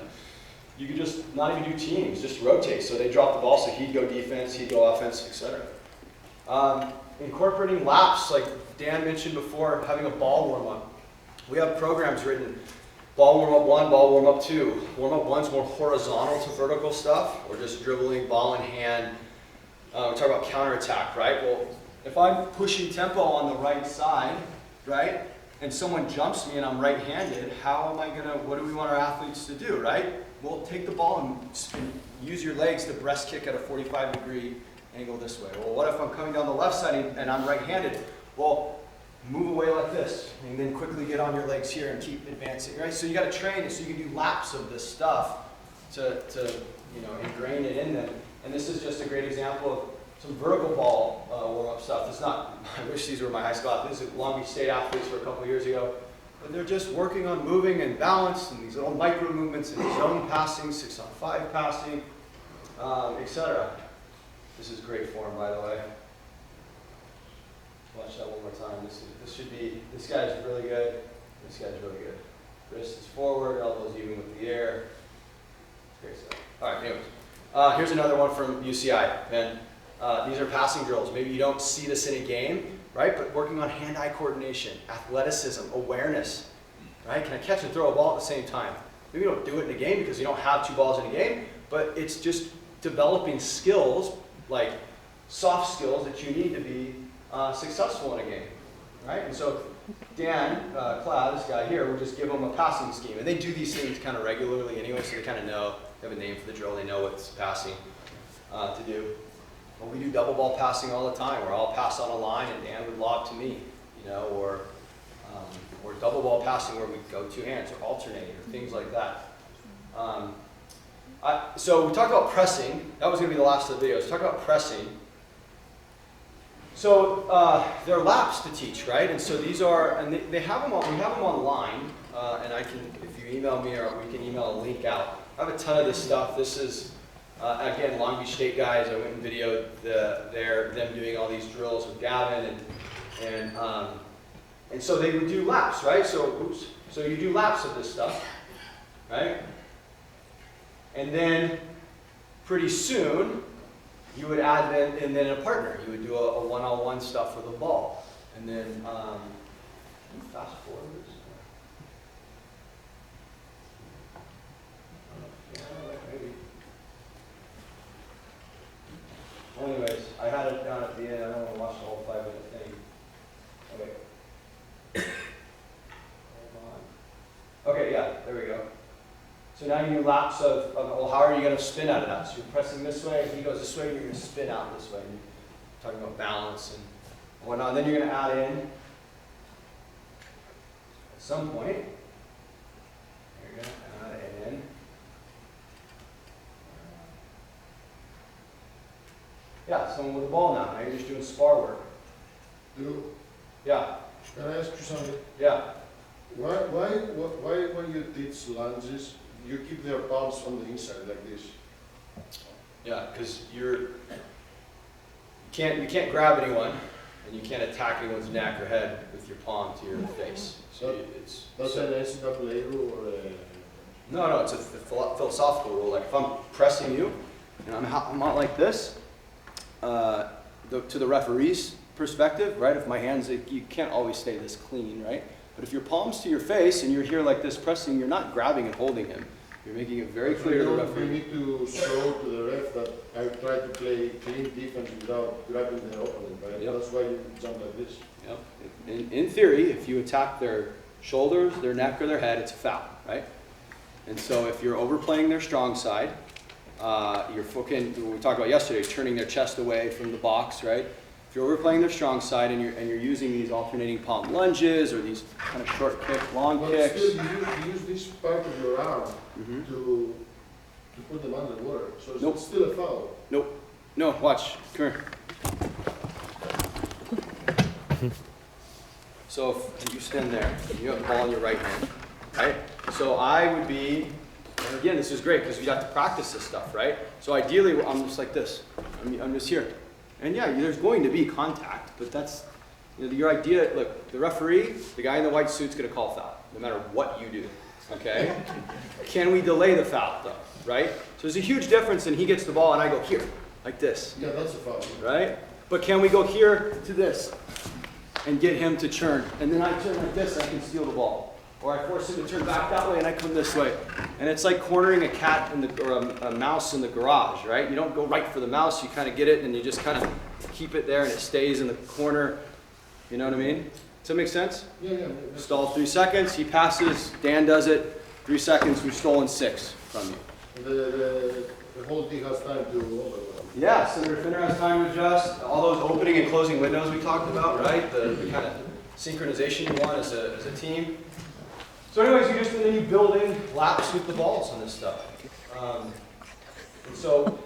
You could just not even do teams, just rotate. So they drop the ball, so he'd go defense, he'd go offense, etc. Incorporating laps, like Dan mentioned before, having a ball warm-up. We have programs written, ball warm-up 1, ball warm-up 2. Warm-up 1's more horizontal to vertical stuff. We're just dribbling, ball in hand. We talk about counterattack, right? Well, if I'm pushing tempo on the right side, right, and someone jumps me and I'm right-handed, what do we want our athletes to do, right? Well, take the ball and use your legs to breast kick at a 45-degree angle this way. Well, what if I'm coming down the left side and I'm right-handed? Well, move away like this, and then quickly get on your legs here and keep advancing, right? So you got to train it so you can do laps of this stuff to ingrain it in them. And this is just a great example of some vertical ball warm-up stuff. It's not, I wish these were my high school athletes. These are Long Beach State athletes for a couple years ago. But they're just working on moving and balance and these little micro movements and zone passing, 6-on-5 passing, etc. This is great form, by the way. Watch that one more time. This guy's really good. This guy's really good. Wrist is forward, elbows even with the air. Great stuff. All right, anyways. Here's another one from UCI. And these are passing drills. Maybe you don't see this in a game, right? But working on hand-eye coordination, athleticism, awareness, right? Can I catch and throw a ball at the same time? Maybe you don't do it in a game because you don't have 2 balls in a game, but it's just developing skills, like soft skills that you need to be successful in a game, right? And so Dan, Clute, this guy here, will just give them a passing scheme. And they do these things kind of regularly anyway, so they kind of know, they have a name for the drill, they know what's passing to do. Well, we do double ball passing all the time, where I'll pass on a line and Dan would lob to me, or double ball passing where we go 2 hands, or alternate, or things like that. So we talked about pressing. That was going to be the last of the videos. Talk about pressing. So there are laps to teach, right? And so these are, and they have them. We have them online, and I can, if you email me, or we can email a link out. I have a ton of this stuff. This is again Long Beach State guys. I went and videoed them doing all these drills with Gavin, and so they would do laps, right? So you do laps of this stuff, right? And then pretty soon, you would add then a partner. You would do a one-on-one stuff with a ball. And then, fast forward. Maybe. Anyways, I had it down at the end. I don't want to watch the whole 5-minute thing. Okay. Hold on. Okay, yeah, there we go. So now you do laps of, well, how are you going to spin out of that? So you're pressing this way, he goes this way, you're going to spin out this way. And you're talking about balance and whatnot. And then you're going to add in, at some point, you're going to add in, yeah, someone with a ball now. Now you're just doing spar work. Yeah. Can I ask you something? Yeah. Why when you teach lunges, you keep their palms on the inside like this? Yeah, because you can't grab anyone, and you can't attack anyone's neck or head with your palm to your face. So it's That's an NCAA rule or no, it's a philosophical rule. Like if I'm pressing you, and I'm out like this, to the referee's perspective, right? If my hands, you can't always stay this clean, right? But if your palm's to your face and you're here like this pressing, you're not grabbing and holding him. You're making it very clear to the You referee. need to show to the ref that I try to play clean defense without grabbing the opponent, right? Yep. That's why you jump like this. Yep. In theory, if you attack their shoulders, their neck, or their head, it's a foul, right? And so if you're overplaying their strong side, you're fucking, what we talked about yesterday, turning their chest away from the box, right? If you're overplaying their strong side and you're using these alternating palm lunges or these kind of short kick, long But kicks. still, you use this part of your arm Mhm. to put them under water. So Nope. it's still a foul. Nope. No, watch. Come here. So if you stand there, you have the ball in your right hand, right? So I would be, and again, this is great because we got to practice this stuff, right? So ideally, I'm just like this. I'm just here. And yeah, there's going to be contact, but that's, your idea, look, the referee, the guy in the white suit's going to call foul, no matter what you do, okay? Can we delay the foul, though, right? So there's a huge difference in he gets the ball and I go here, like this, Yeah, that's a foul. right? But can we go here to this and get him to churn? And then I turn like this, I can steal the ball. Or I force him to turn back that way and I come this way. And it's like cornering a cat or a mouse in the garage, right? You don't go right for the mouse, you kind of get it and you just kind of keep it there and it stays in the corner. You know what I mean? Does that make sense? Yeah. Stall 3 seconds, he passes, Dan does it, 3 seconds, we've stolen 6 from you. The whole thing has time to overlap. Yeah, Senator Finner has time to adjust. All those opening and closing windows we talked about, right? The kind of synchronization you want as a team. So anyways, and then you build in laps with the balls on this stuff. And so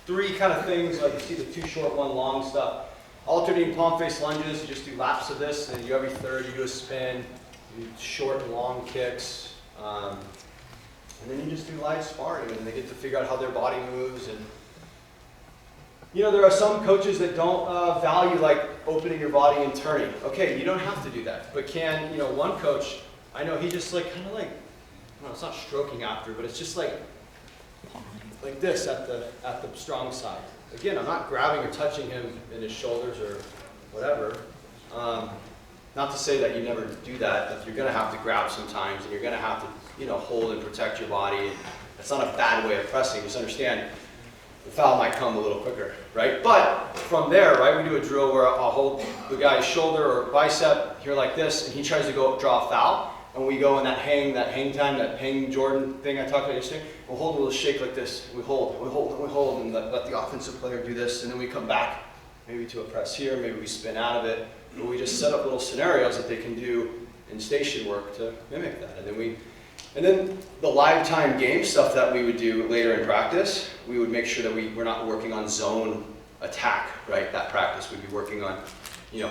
3 kind of things, like you see the 2 short, 1 long stuff. Alternating palm face lunges, you just do laps of this, and you every third, you do a spin, you do short and long kicks. And then you just do live sparring, and they get to figure out how their body moves. And there are some coaches that don't value like opening your body and turning. Okay, you don't have to do that. But one coach, I know he just like kind of like, it's not stroking after, but it's just like this at the strong side. Again, I'm not grabbing or touching him in his shoulders or whatever. Not to say that you never do that you're going to have to grab sometimes, and you're going to have to hold and protect your body. That's not a bad way of pressing. Just understand the foul might come a little quicker, right? But from there, right, we do a drill where I'll hold the guy's shoulder or bicep here like this, and he tries to go draw a foul, and we go in that hang time, that hang Jordan thing I talked about yesterday. We'll hold a little shake like this. We hold, and let the offensive player do this, and then we come back maybe to a press here, maybe we spin out of it, but we just set up little scenarios that they can do in station work to mimic that. And then the live time game stuff that we would do later in practice, we would make sure that we're not working on zone attack, right? That practice we'd be working on,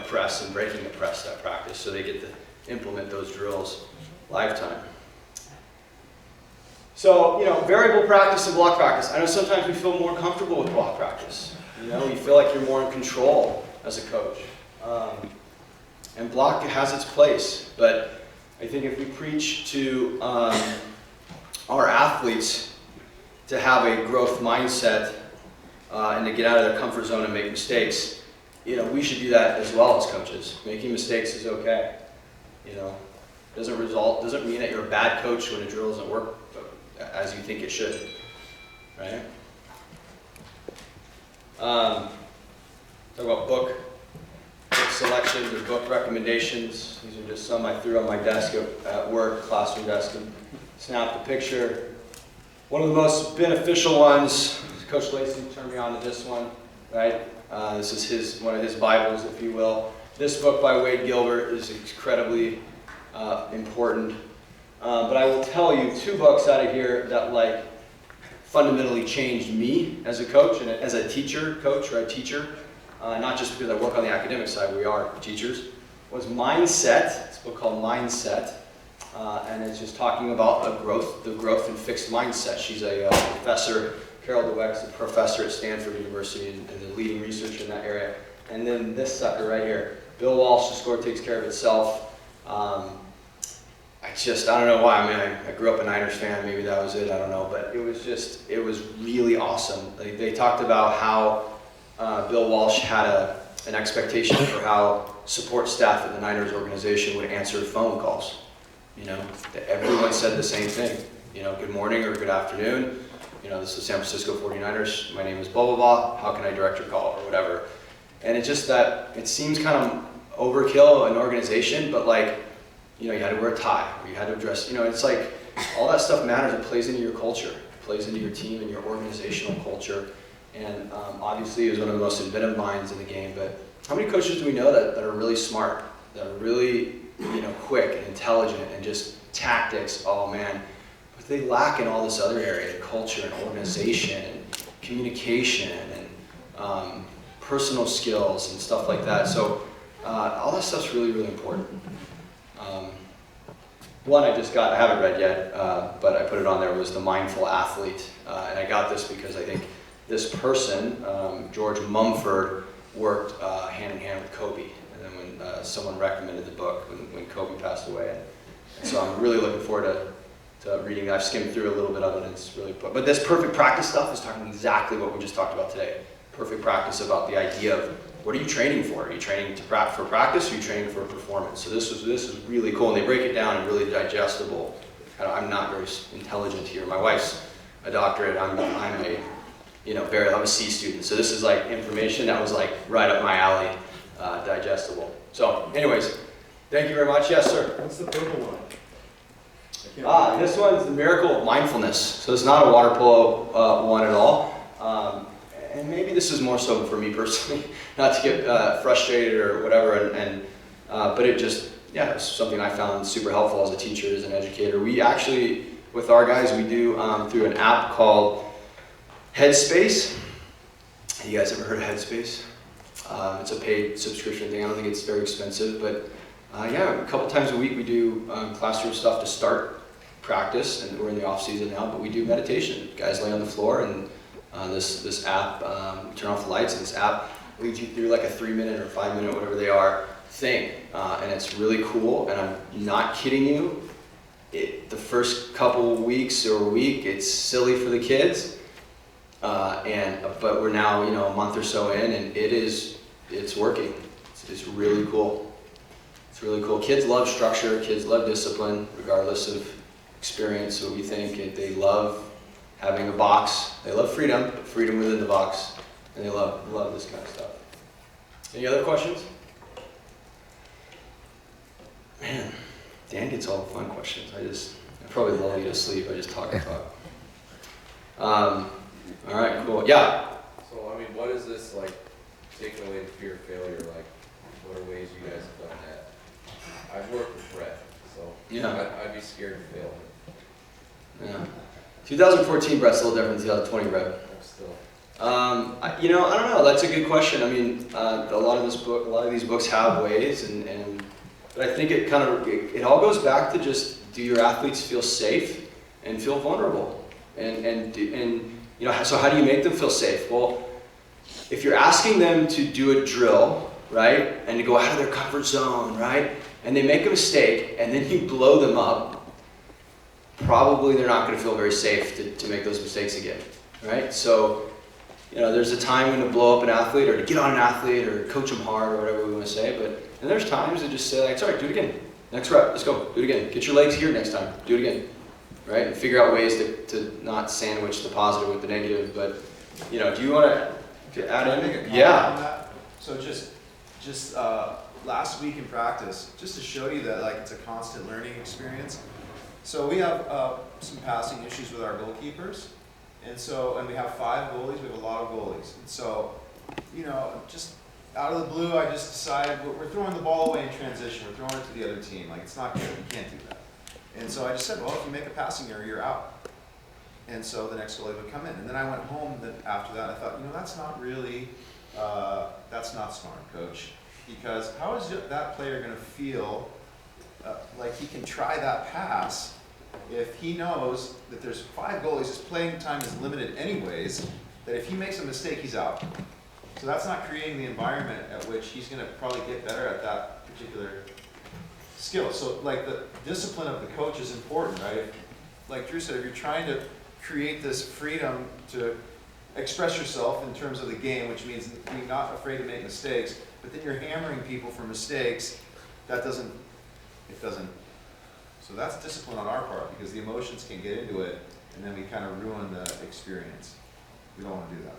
press and breaking the press that practice, so they get to implement those drills live time. So, variable practice and block practice. I know sometimes we feel more comfortable with block practice. You feel like you're more in control as a coach. And block has its place, but I think if we preach to our athletes to have a growth mindset and to get out of their comfort zone and make mistakes, we should do that as well as coaches. Making mistakes is okay. Doesn't mean that you're a bad coach when a drill doesn't work as you think it should, right? Talk about book selections or book recommendations. These are just some I threw on my desk at work, classroom desk, and snapped a picture. One of the most beneficial ones, Coach Lacey turned me on to this one, right? This is one of his Bibles, if you will. This book by Wade Gilbert is incredibly important. But I will tell you 2 books out of here that fundamentally changed me as a coach and as a coach or a teacher. Not just because I work on the academic side, we are teachers, was Mindset. It's a book called Mindset, and it's just talking about the growth and fixed mindset. She's a professor, Carol Dweck's a professor at Stanford University and a leading researcher in that area. And then this sucker right here, Bill Walsh, the score takes care of itself. I don't know why. I mean, I grew up a Niners fan. Maybe that was it. I don't know. But it was really awesome. They talked about how Bill Walsh had an expectation for how support staff at the Niners organization would answer phone calls. You know, that everyone said the same thing. You know, good morning or good afternoon. You know, this is San Francisco 49ers. My name is blah, blah, blah. How can I direct your call or whatever? And it's just that it seems kind of overkill an organization, but like, you know, you had to wear a tie, or you had to dress, you know, it's like all that stuff matters. It plays into your culture, it plays into your team and your organizational culture. And obviously, he was one of the most inventive minds in the game. But how many coaches do we know that are really smart, that are really, you know, quick and intelligent and just tactics? Oh man, but they lack in all this other area: culture and organization and communication and personal skills and stuff like that. So all that stuff's really, really important. One I haven't read yet, but I put it on there, was The Mindful Athlete. And I got this because I think this person, George Mumford, worked hand in hand with Kobe. And then when someone recommended the book when Kobe passed away. And so I'm really looking forward to reading that. I've skimmed through a little bit of it, and it's really, but this perfect practice stuff is talking exactly what we just talked about today. Perfect practice about the idea of, what are you training for? Are you training for practice, or are you training for performance? So this is really cool, and they break it down in really digestible. I'm not very intelligent here. My wife's a doctorate. I'm a C student. So this is like information that was like right up my alley, digestible. So anyways, thank you very much. Yes, sir. What's the purple one? This one's the miracle of mindfulness. So it's not a water polo one at all. And maybe this is more so for me personally, not to get frustrated or whatever, but it just, it's something I found super helpful as a teacher, as an educator. We actually, with our guys, we do through an app called Headspace. You guys ever heard of Headspace? It's a paid subscription thing. I don't think it's very expensive, but a couple times a week we do classroom stuff to start practice, and we're in the off season now, but we do meditation. Guys lay on the floor, and this app, turn off the lights, and this app leads you through like a 3-minute or 5-minute, whatever they are, thing. And it's really cool, and I'm not kidding you. The first couple weeks or week, it's silly for the kids, but we're now, a month or so in, and it's working. It's really cool. It's really cool. Kids love structure, kids love discipline, regardless of experience, so we think they love having a box. They love freedom, but freedom within the box, and they love this kind of stuff. Any other questions? Man, Dan gets all the fun questions. I probably lull you to sleep. I just talk and talk. All right, cool. Yeah. So, I mean, what is this like, taking away the fear of failure? Like, what are ways you guys have done that? I've worked with Brett, so Yeah. I'd be scared to fail him. Yeah. 2014 Brett's a little different than 2020 Brett. I'm still. I don't know. That's a good question. I mean, a lot of these books have ways, but I think it all goes back to just, do your athletes feel safe and feel vulnerable, and so how do you make them feel safe? Well, if you're asking them to do a drill, right, and to go out of their comfort zone, right, and they make a mistake, and then you blow them up, probably they're not going to feel very safe to make those mistakes again, right? So, there's a time when to blow up an athlete, or to get on an athlete, or coach them hard, or whatever we want to say, and there's times to just say, like, sorry, do it again. Next rep, let's go, do it again. Get your legs here next time, do it again, right? And figure out ways to not sandwich the positive with the negative, but, do you want to add Can I make a in? comment Yeah. on that? So just last week in practice, just to show you that like it's a constant learning experience. So we have some passing issues with our goalkeepers, and we have 5 goalies. We have a lot of goalies, and so just out of the blue, I just decided we're throwing the ball away in transition. We're throwing it to the other team. Like, it's not good. You can't do that. And so I just said, well, if you make a passing error, you're out. And so the next goalie would come in. And then I went home after that. I thought, that's not really, that's not smart, coach. Because how is that player going to feel like he can try that pass if he knows that there's 5 goalies, his playing time is limited anyways, that if he makes a mistake, he's out. So that's not creating the environment at which he's gonna probably get better at that particular skill. So like the discipline of the coach is important, right? Like Drew said, if you're trying to create this freedom to express yourself in terms of the game, which means being not afraid to make mistakes, but then you're hammering people for mistakes, it doesn't. So that's discipline on our part, because the emotions can get into it, and then we kind of ruin the experience. We don't want to do that.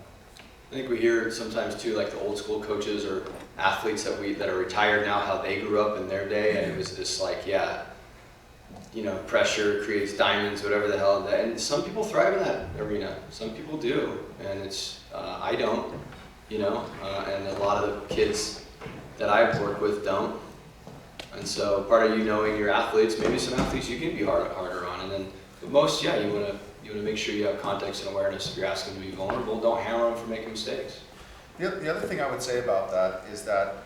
I think we hear sometimes too, like the old school coaches or athletes that are retired now, how they grew up in their day, and it was just like, yeah, you know, pressure creates diamonds, whatever the hell. And some people thrive in that arena. Some people do, and it's I don't, you know, and a lot of the kids that I've worked with don't. And so part of you knowing your athletes, maybe some athletes you can be harder on, and then but most, yeah, you want to make sure you have context and awareness. If you're asking them to be vulnerable, don't hammer them for making mistakes. The other thing I would say about that is that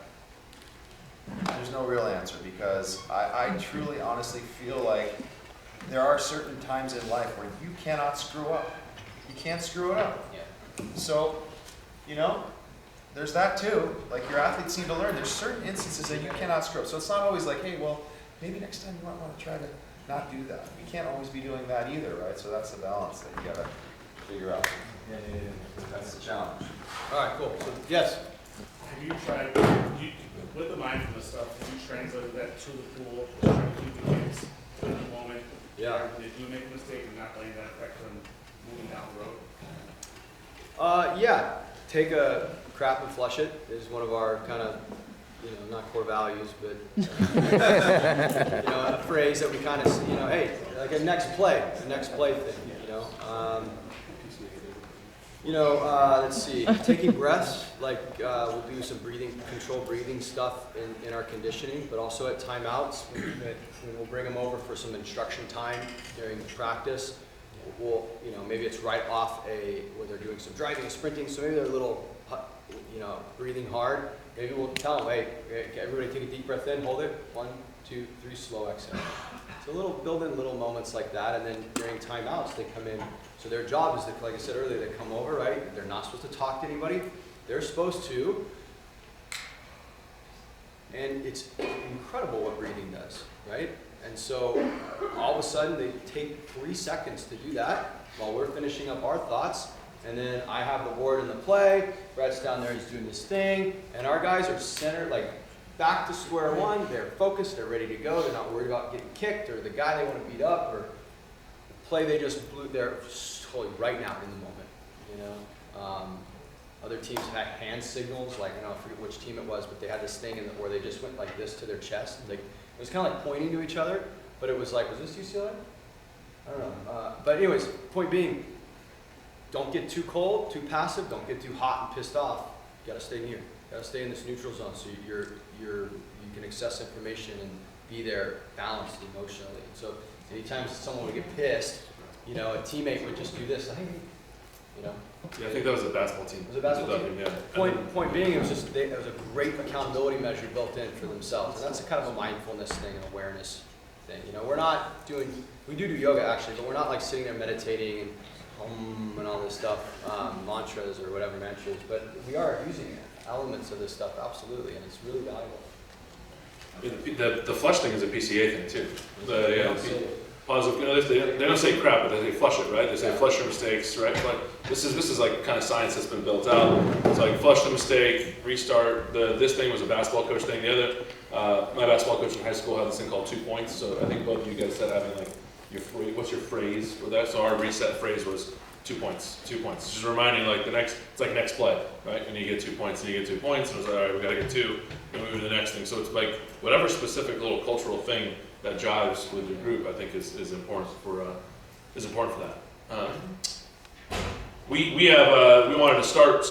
there's no real answer, because I truly, honestly feel like there are certain times in life where you cannot screw up. You can't screw it up. Yeah. So, you know, there's that too. Like your athletes need to learn. There's certain instances that you cannot screw up. So it's not always like, hey, well, maybe next time you might want to try to not do that. You can't always be doing that either, right? So that's the balance that you gotta figure out. Yeah. That's the challenge. All right, cool. So, yes. Have you tried, with the mindfulness stuff, have you translated that to the pool, trying to keep the kids in the moment? Yeah. When they do make a mistake and not letting that affect them moving down the road? Yeah, take a crap and flush it is one of our kind of, you know, not core values, but, you know, a phrase that we kind of, you know, hey, like a next play thing, you know. Let's see, taking breaths, like we'll do some controlled breathing stuff in our conditioning, but also at timeouts, we'll bring them over for some instruction time during practice. We'll, you know, maybe it's right off where they're doing some driving and sprinting, so maybe they're a little, you know, breathing hard. Maybe we'll tell them, hey, everybody take a deep breath in, hold it, 1, 2, 3, slow exhale. So build in little moments like that, and then during timeouts, they come in. So their job is, like I said earlier, they come over, right? They're not supposed to talk to anybody. They're supposed to, and it's incredible what breathing does, right? And so all of a sudden, they take 3 seconds to do that while we're finishing up our thoughts. And then I have the board in the play. Brett's down there, he's doing this thing. And our guys are centered, like back to square one. They're focused, they're ready to go. They're not worried about getting kicked or the guy they want to beat up or the play they just blew. They're totally right now in the moment, you know. Other teams had hand signals, like, I forget which team it was, but they had this thing where they just went like this to their chest. Like, it was kind of like pointing to each other, but it was like, was this UCLA? I don't know. But anyways, point being, don't get too cold, too passive. Don't get too hot and pissed off. You gotta stay near. You gotta stay in this neutral zone so you can access information and be there balanced emotionally. And so anytime someone would get pissed, you know, a teammate would just do this, hey, you know. Yeah, I think that was a basketball team. It was a basketball team? Yeah. Point being, it was a great accountability measure built in for themselves, and that's a kind of a mindfulness thing, an awareness thing. You know, we do yoga actually, but we're not like sitting there meditating and all this stuff, mantras or whatever mantras, but we are using elements of this stuff absolutely, and it's really valuable. The flush thing is a PCA thing too. Positive, you know, they don't say crap, but they flush it, right? They say flush your mistakes, right? But this is like kind of science that's been built out. It's like flush the mistake, restart. This thing was a basketball coach thing. The other, my basketball coach in high school had this thing called 2 points. So I think both of you guys said having like what's your phrase for that? So our reset phrase was 2 points, 2 points. Just reminding like it's like next play, right? And you get 2 points, and you get 2 points, and it's like, all right, we gotta get 2, and we move to the next thing. So it's like whatever specific little cultural thing that jives with your group, I think is important for that. We wanted to start